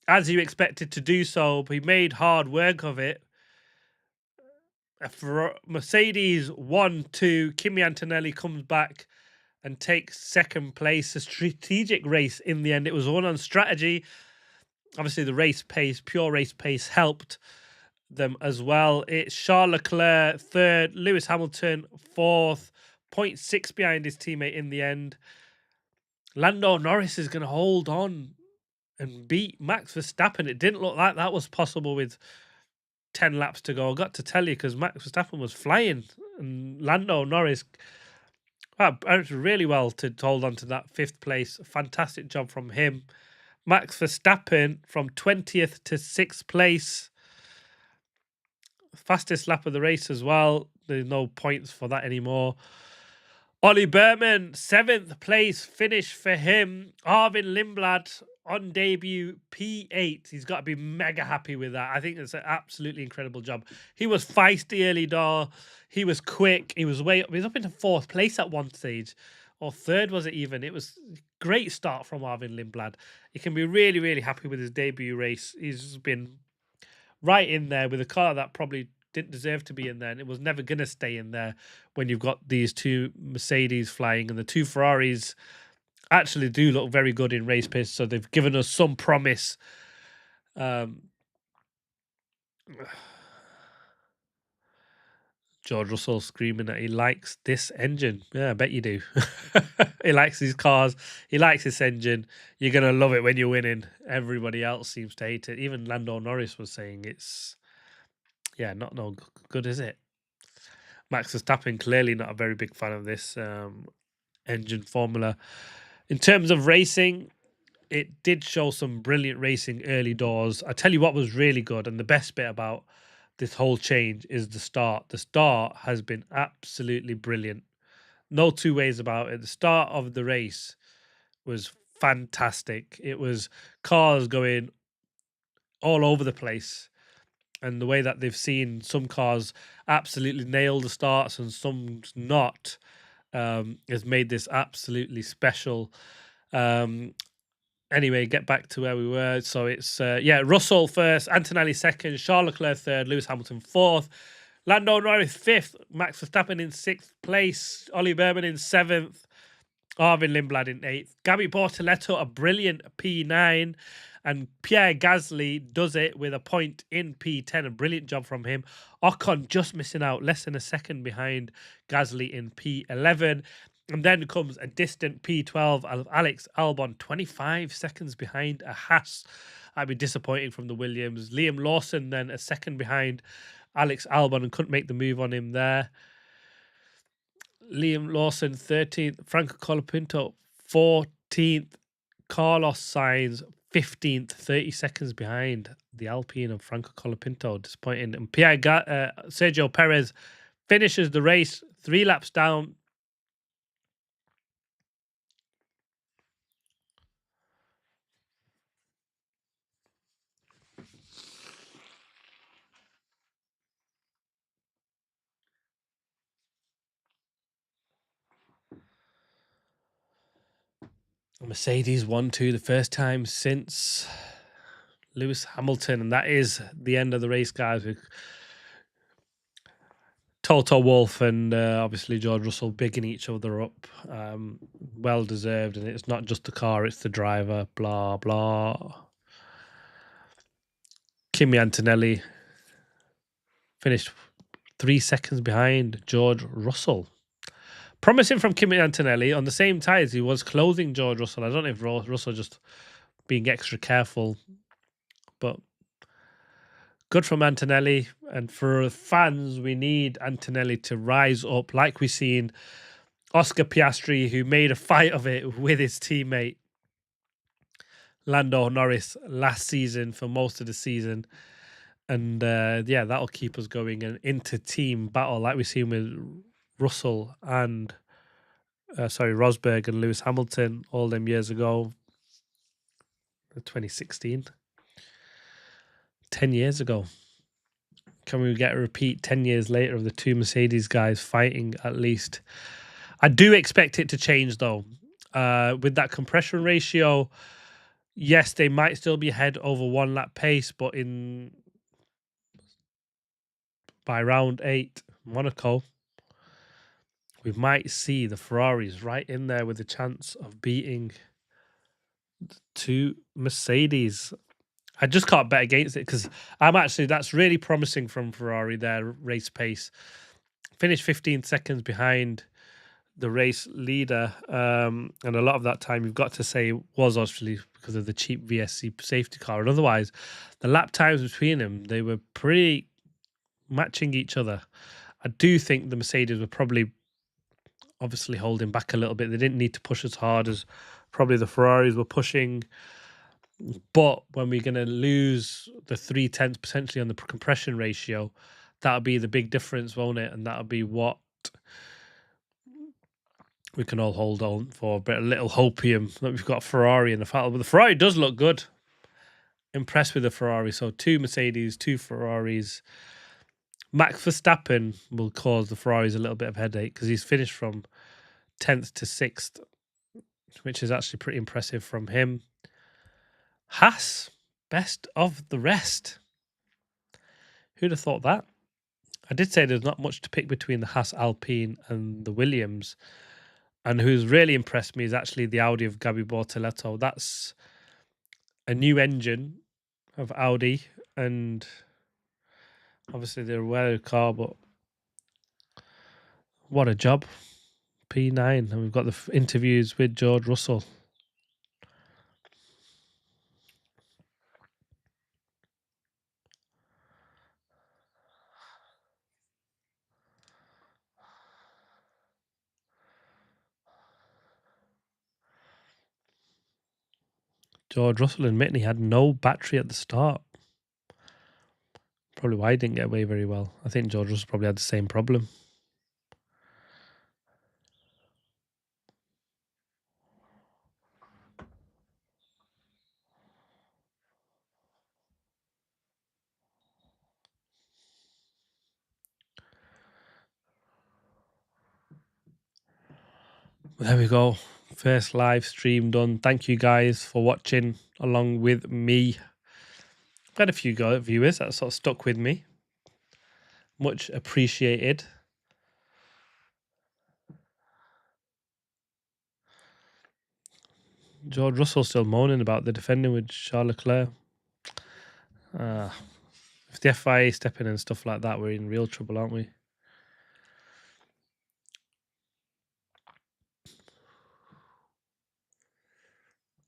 as you expected to do so. But he made hard work of it. Mercedes 1-2. Kimi Antonelli comes back and takes second place. A strategic race in the end. It was won on strategy. Obviously, the race pace, pure race pace, helped them as well. It's Charles Leclerc third, Lewis Hamilton fourth, 0.6 behind his teammate in the end. Lando Norris is going to hold on and beat Max Verstappen. It didn't look like that was possible with 10 laps to go. I got to tell you, because Max Verstappen was flying, and Lando Norris really well to hold on to that 5th place. Fantastic job from him. Max Verstappen from 20th to 6th place. Fastest lap of the race as well. There's no points for that anymore. Ollie Berman, 7th place finish for him. Arvin Lindblad on debut, P8. He's got to be mega happy with that. I think it's an absolutely incredible job. He was feisty early door. He was quick. He was way up. He was up into 4th place at one stage. Or 3rd, was it even? It was a great start from Arvin Lindblad. You can be really, really happy with his debut race. He's been right in there with a car that probably didn't deserve to be in there, and it was never going to stay in there when you've got these 2 Mercedes flying, and the 2 Ferraris actually do look very good in race pace, so they've given us some promise. George Russell screaming that he likes this engine. Yeah, I bet you do. He likes these cars. He likes this engine. You're going to love it when you're winning. Everybody else seems to hate it. Even Lando Norris was saying it's, not no good, is it? Max Verstappen, clearly not a very big fan of this engine formula. In terms of racing, it did show some brilliant racing early doors. I tell you what was really good, and the best bit about this whole change is the start. The start has been absolutely brilliant. no two ways about it. The start of the race was fantastic. It was cars going all over the place. And the way that they've seen some cars absolutely nail the starts and some not has made this absolutely special. Anyway, get back to where we were. So it's, Russell first, Antonelli second, Charles Leclerc third, Lewis Hamilton fourth, Lando Norris fifth, Max Verstappen in sixth place, Ollie Berman in seventh, Arvin Lindblad in eighth, Gabby Bortoletto a brilliant P9, and Pierre Gasly does it with a point in P10. A brilliant job from him. Ocon just missing out, less than a second behind Gasly in P11. And then comes a distant P12 of Alex Albon, 25 seconds behind a Haas. I'd be disappointing from the Williams. Liam Lawson then a second behind Alex Albon and couldn't make the move on him there. Liam Lawson 13th, Franco Colapinto 14th, Carlos Sainz 15th, 30 seconds behind the Alpine of Franco Colapinto. Disappointing. And Sergio Perez finishes the race 3 laps down. Mercedes 1-2 the first time since Lewis Hamilton, and that is the end of the race, guys. With Toto Wolff and obviously George Russell bigging each other up. Well deserved, and it's not just the car, it's the driver. Blah blah. Kimi Antonelli finished 3 seconds behind George Russell. Promising from Kimi Antonelli on the same tyres. He was closing George Russell. I don't know if Russell just being extra careful, but good from Antonelli. And for fans, we need Antonelli to rise up like we've seen Oscar Piastri, who made a fight of it with his teammate Lando Norris last season for most of the season. And that'll keep us going and into team battle like we've seen with Russell and Rosberg and Lewis Hamilton all them years ago. 2016. 10 years ago. Can we get a repeat 10 years later of the two Mercedes guys fighting at least? I do expect it to change though. With that compression ratio, yes, they might still be ahead over 1 lap pace, but by round 8, Monaco, we might see the Ferraris right in there with a chance of beating the two Mercedes. I just can't bet against it because that's really promising from Ferrari, their race pace. Finished 15 seconds behind the race leader. And a lot of that time, you've got to say, was actually because of the cheap VSC safety car. And otherwise, the lap times between them, they were pretty matching each other. I do think the Mercedes were probably obviously holding back a little bit. They didn't need to push as hard as probably the Ferraris were pushing. But when we're going to lose the 0.3 potentially on the compression ratio, that'll be the big difference, won't it? And that'll be what we can all hold on for. But a little hopium that we've got Ferrari in the final. But the Ferrari does look good. Impressed with the Ferrari. So 2 Mercedes, 2 Ferraris. Max Verstappen will cause the Ferraris a little bit of headache because he's finished from 10th to 6th, which is actually pretty impressive from him. Haas, best of the rest. Who'd have thought that? I did say there's not much to pick between the Haas Alpine and the Williams. And who's really impressed me is actually the Audi of Gabby Bortoletto. That's a new engine of Audi. And obviously they're aware of the car, but what a job. P9. And we've got the interviews with George Russell. George Russell admitting he had no battery at the start. Probably why he didn't get away very well. I think George Russell probably had the same problem. There we go. First live stream done. Thank you guys for watching along with me. Got a few viewers that sort of stuck with me. Much appreciated. George Russell still moaning about the defending with Charles Leclerc. If the FIA step in and stuff like that, we're in real trouble, aren't we?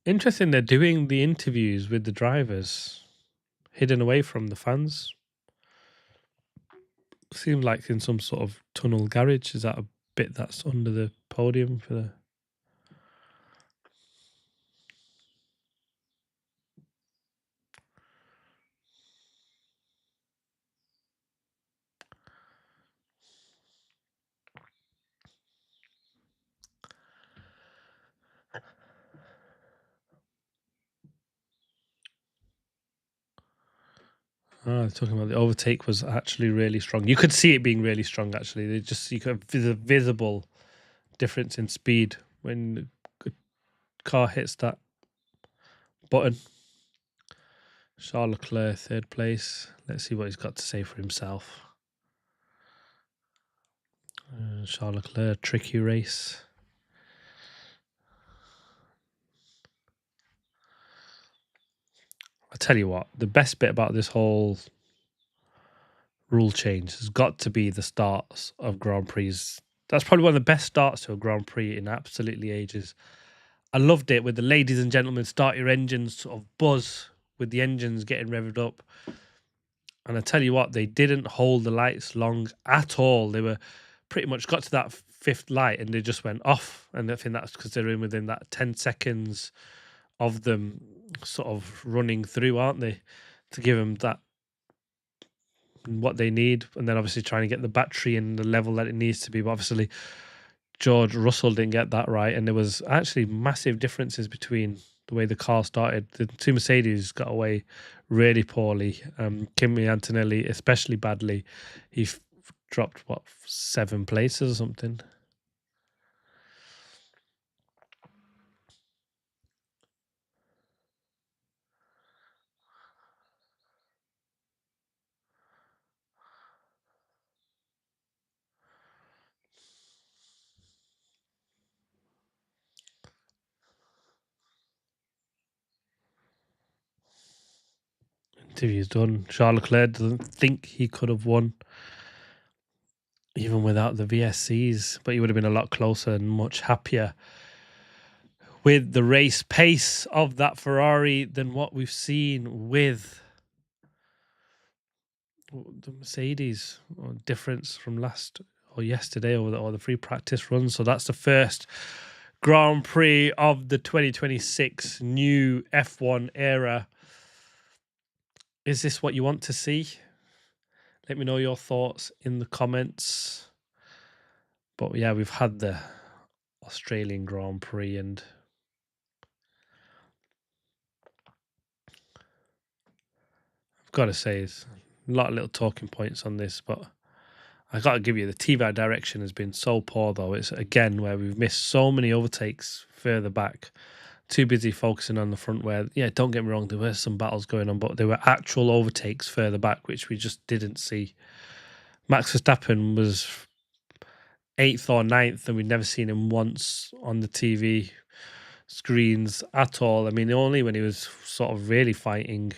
Interesting, they're doing the interviews with the drivers hidden away from the fans. Seems like in some sort of tunnel garage. Is that a bit that's under the podium for the... Talking about the overtake was actually really strong. You could see it being really strong, actually. You could have a visible difference in speed when the car hits that button. Charles Leclerc, third place. Let's see what he's got to say for himself. Charles Leclerc, tricky race. I tell you what, the best bit about this whole rule change has got to be the starts of Grand Prix. That's probably one of the best starts to a Grand Prix in absolutely ages. I loved it with the ladies and gentlemen start your engines sort of buzz with the engines getting revved up. And I tell you what, they didn't hold the lights long at all. They were pretty much got to that fifth light and they just went off. And I think that's because they're in within that 10 seconds of them sort of running through, aren't they? To give them that, what they need. And then obviously trying to get the battery in the level that it needs to be. But obviously George Russell didn't get that right. And there was actually massive differences between the way the car started. The two Mercedes got away really poorly. Kimi Antonelli, especially badly. He dropped, 7 places or something. Interview's done. Charles Leclerc doesn't think he could have won even without the VSCs, but he would have been a lot closer and much happier with the race pace of that Ferrari than what we've seen with the Mercedes. Or difference from yesterday or the free practice run. So that's the first Grand Prix of the 2026 new F1 era. Is this what you want to see? Let me know your thoughts in the comments. But yeah, we've had the Australian Grand Prix and I've got to say there's a lot of little talking points on this, but I got to give you the TV direction has been so poor though. It's again where we've missed so many overtakes further back. Too busy focusing on the front where, yeah, don't get me wrong, there were some battles going on, but there were actual overtakes further back, which we just didn't see. Max Verstappen was 8th or 9th, and we'd never seen him once on the TV screens at all. I mean, only when he was sort of really fighting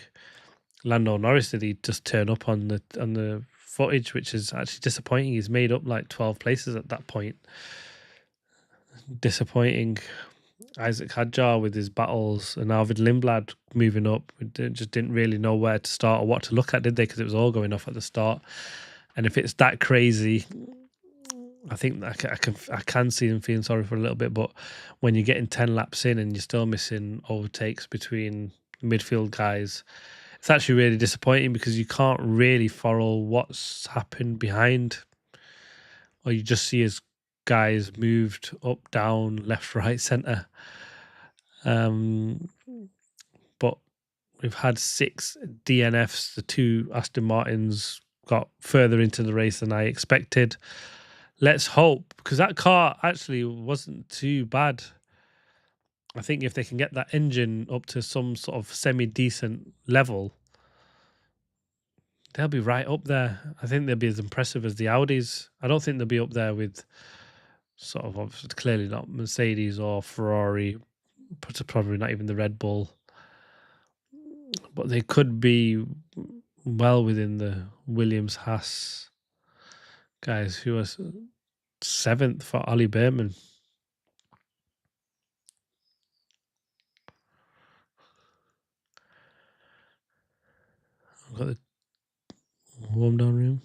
Lando Norris did he just turn up on the footage, which is actually disappointing. He's made up like 12 places at that point. Disappointing. Isaac Hadjar with his battles and Arvid Lindblad moving up. We just didn't really know where to start or what to look at, did they? Because it was all going off at the start. And if it's that crazy, I think I can see them feeling sorry for a little bit. But when you're getting 10 laps in and you're still missing overtakes between midfield guys, it's actually really disappointing because you can't really follow what's happened behind, or you just see as guys moved up, down, left, right, centre. But we've had 6 DNFs. The 2 Aston Martins got further into the race than I expected. Let's hope, because that car actually wasn't too bad. I think if they can get that engine up to some sort of semi-decent level, they'll be right up there. I think they'll be as impressive as the Audis. I don't think they'll be up there with sort of obviously clearly not Mercedes or Ferrari, probably not even the Red Bull, but they could be well within the Williams Haas guys, who was 7th for Ali Behrman. I've got the warm down room.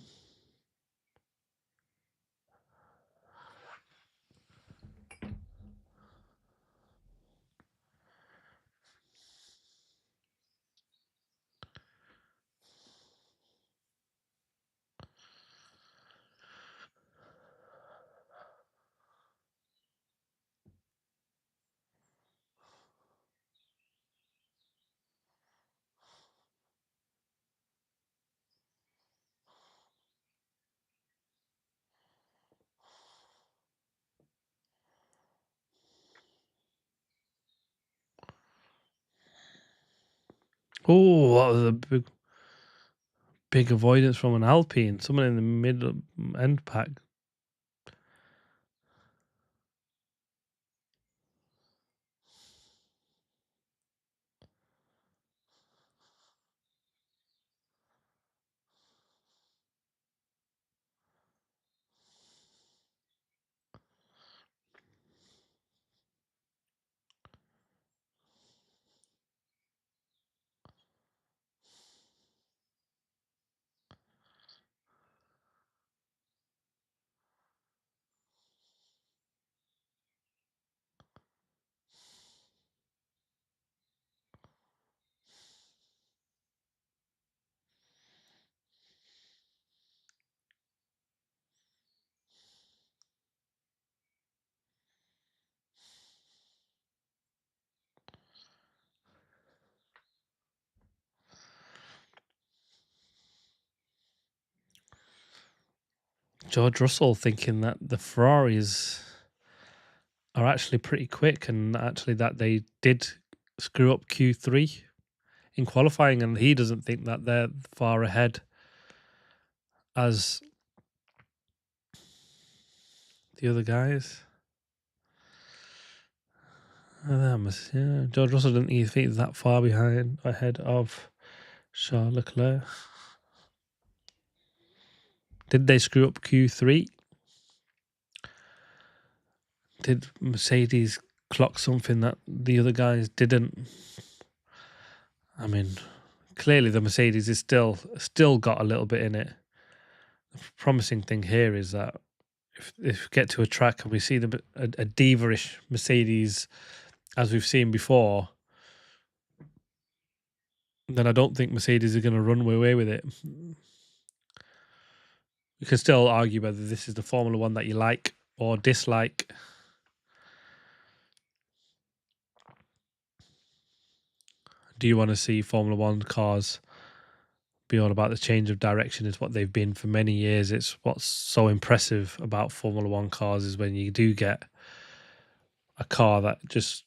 Oh, that was a big avoidance from an Alpine. Someone in the middle end pack. George Russell thinking that the Ferraris are actually pretty quick, and actually that they did screw up Q3 in qualifying, and he doesn't think that they're far ahead as the other guys. Yeah, George Russell didn't think he's that far ahead of Charles Leclerc. Did they screw up Q3? Did Mercedes clock something that the other guys didn't? I mean, clearly the Mercedes is still got a little bit in it. The promising thing here is that if we get to a track and we see a diva-ish Mercedes as we've seen before, then I don't think Mercedes are going to run away with it. We can still argue whether this is the Formula One that you like or dislike. Do you want to see Formula One cars be all about the change of direction? Is what they've been for many years. It's what's so impressive about Formula One cars is when you do get a car that just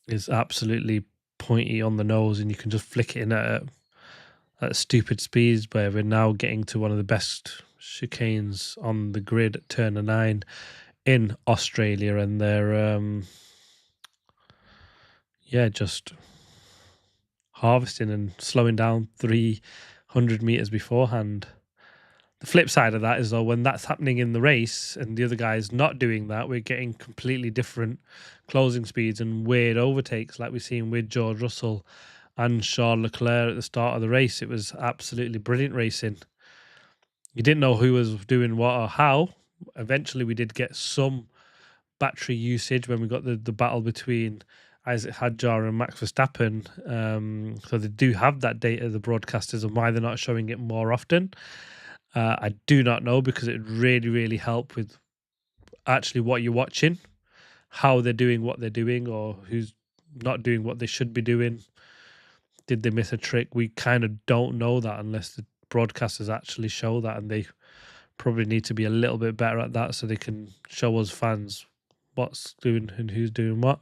is absolutely pointy on the nose and you can just flick it in at stupid speeds, where we're now getting to one of the best chicanes on the grid at Turner 9 in Australia, and they're just harvesting and slowing down 300 meters beforehand. The flip side of that is, though, when that's happening in the race and the other guy's not doing that, we're getting completely different closing speeds and weird overtakes like we've seen with George Russell and Charles Leclerc at the start of the race. It was absolutely brilliant racing. You didn't know who was doing what or how. Eventually, we did get some battery usage when we got the battle between Isaac Hadjar and Max Verstappen. So they do have that data, the broadcasters, and why they're not showing it more often. I do not know, because it really, really helped with actually what you're watching, how they're doing what they're doing, or who's not doing what they should be doing. Did they miss a trick? We kind of don't know that unless the broadcasters actually show that, and they probably need to be a little bit better at that so they can show us fans what's doing and who's doing what.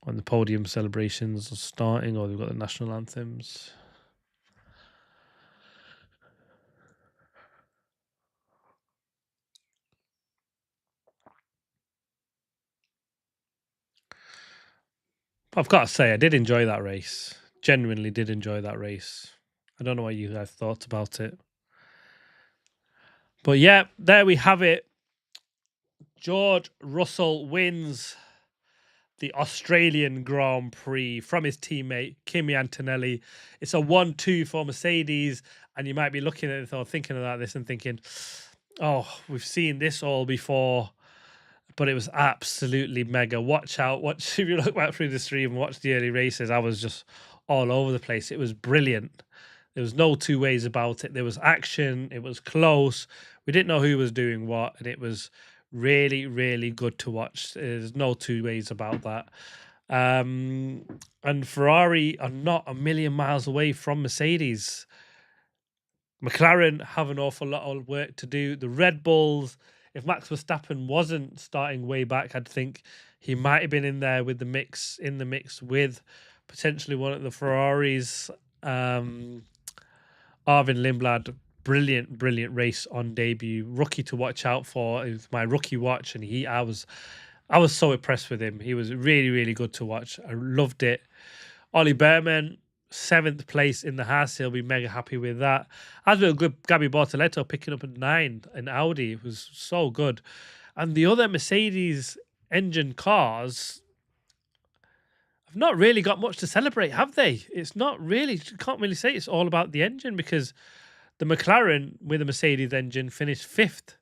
When the podium celebrations are starting, or they've got the national anthems. I've got to say, I did enjoy that race. Genuinely did enjoy that race. I don't know what you guys thought about it. But yeah, there we have it. George Russell wins the Australian Grand Prix from his teammate Kimi Antonelli. It's a 1-2 for Mercedes, and you might be looking at it or thinking about this and thinking, oh, we've seen this all before. But it was absolutely mega. Watch out. Watch if you look back through the stream and watch the early races. I was just all over the place. It was brilliant. There was no two ways about it. There was action. It was close. We didn't know who was doing what, and it was really, really good to watch. There's no two ways about that. And Ferrari are not a million miles away from Mercedes. McLaren have an awful lot of work to do. The Red Bulls, if Max Verstappen wasn't starting way back, I'd think he might have been in there with the mix with potentially one of the Ferraris. Arvin Lindblad, brilliant race on debut. Rookie to watch out for. It was my rookie watch, and I was so impressed with him. He was really, really good to watch. I loved it. Ollie Behrman, 7th place in the Haas. He'll be mega happy with that. As well, good Gabby Bortoletto picking up a 9 in Audi. It was so good. And the other Mercedes engine cars have not really got much to celebrate, have they? It's not really, you can't really say it's all about the engine, because the McLaren with a Mercedes engine finished 5th.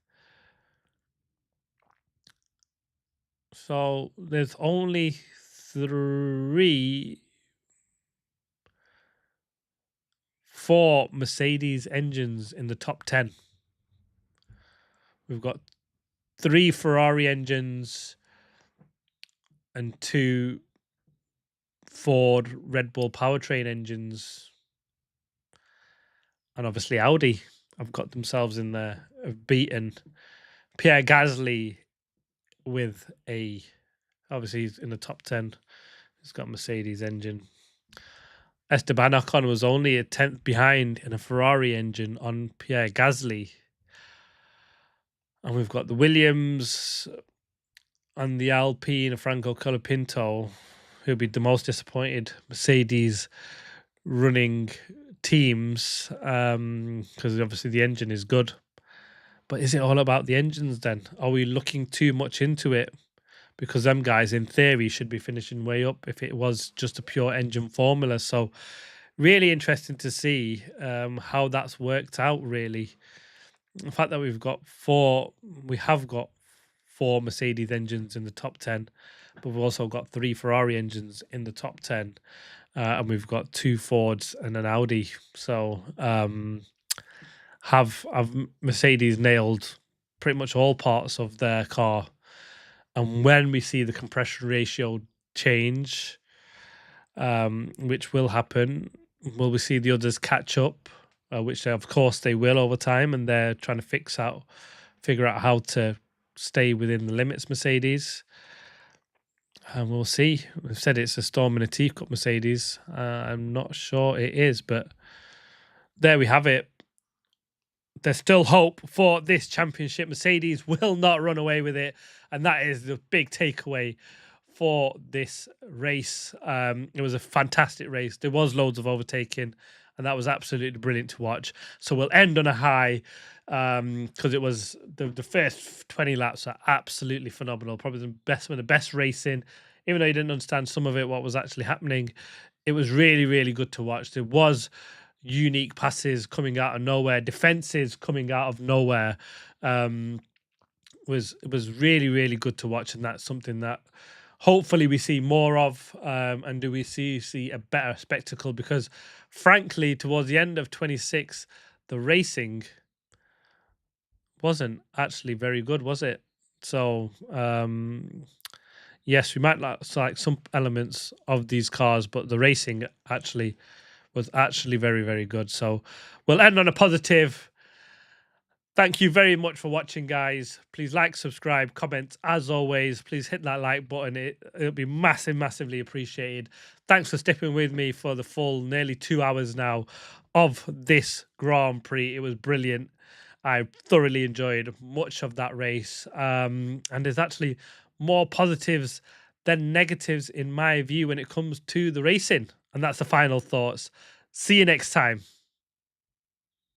So there's only 4 Mercedes engines in the top 10. We've got 3 Ferrari engines and 2 Ford Red Bull powertrain engines. And obviously Audi have got themselves in there, have beaten Pierre Gasly with obviously he's in the top 10. He's got a Mercedes engine. Esteban Ocon was only a 10th behind in a Ferrari engine on Pierre Gasly. And we've got the Williams and the Alpine, Franco Colapinto, who'll be the most disappointed Mercedes running teams, because obviously the engine is good. But is it all about the engines then? Are we looking too much into it? Because them guys, in theory, should be finishing way up if it was just a pure engine formula. So really interesting to see how that's worked out, really. The fact that we have got 4 Mercedes engines in the top 10, but we've also got 3 Ferrari engines in the top 10, and we've got 2 Fords and an Audi. So have Mercedes nailed pretty much all parts of their car? And when we see the compression ratio change, which will happen, will we see the others catch up? Which of course they will over time, and they're trying to figure out how to stay within the limits, Mercedes. And we'll see. We've said it's a storm in a teacup, Mercedes. I'm not sure it is, but there we have it. There's still hope for this championship. Mercedes will not run away with it, and that is the big takeaway for this race. It was a fantastic race. There was loads of overtaking, and that was absolutely brilliant to watch. So we'll end on a high, because it was the first 20 laps are absolutely phenomenal. Probably some of the best racing. Even though you didn't understand some of it, what was actually happening, it was really, really good to watch. There was unique passes coming out of nowhere, defenses coming out of nowhere. It was really, really good to watch, and that's something that hopefully we see more of, and do we see a better spectacle, because frankly towards the end of 26 the racing wasn't actually very good, was it? So yes, we might like some elements of these cars, but the racing was actually very, very good. So we'll end on a positive. Thank you very much for watching, guys. Please like, subscribe, comment. As always, please hit that like button. It'll be massively appreciated. Thanks for sticking with me for the full nearly 2 hours now of this Grand Prix. It was brilliant. I thoroughly enjoyed much of that race. And there's actually more positives than negatives in my view when it comes to the racing. And that's the final thoughts. See you next time.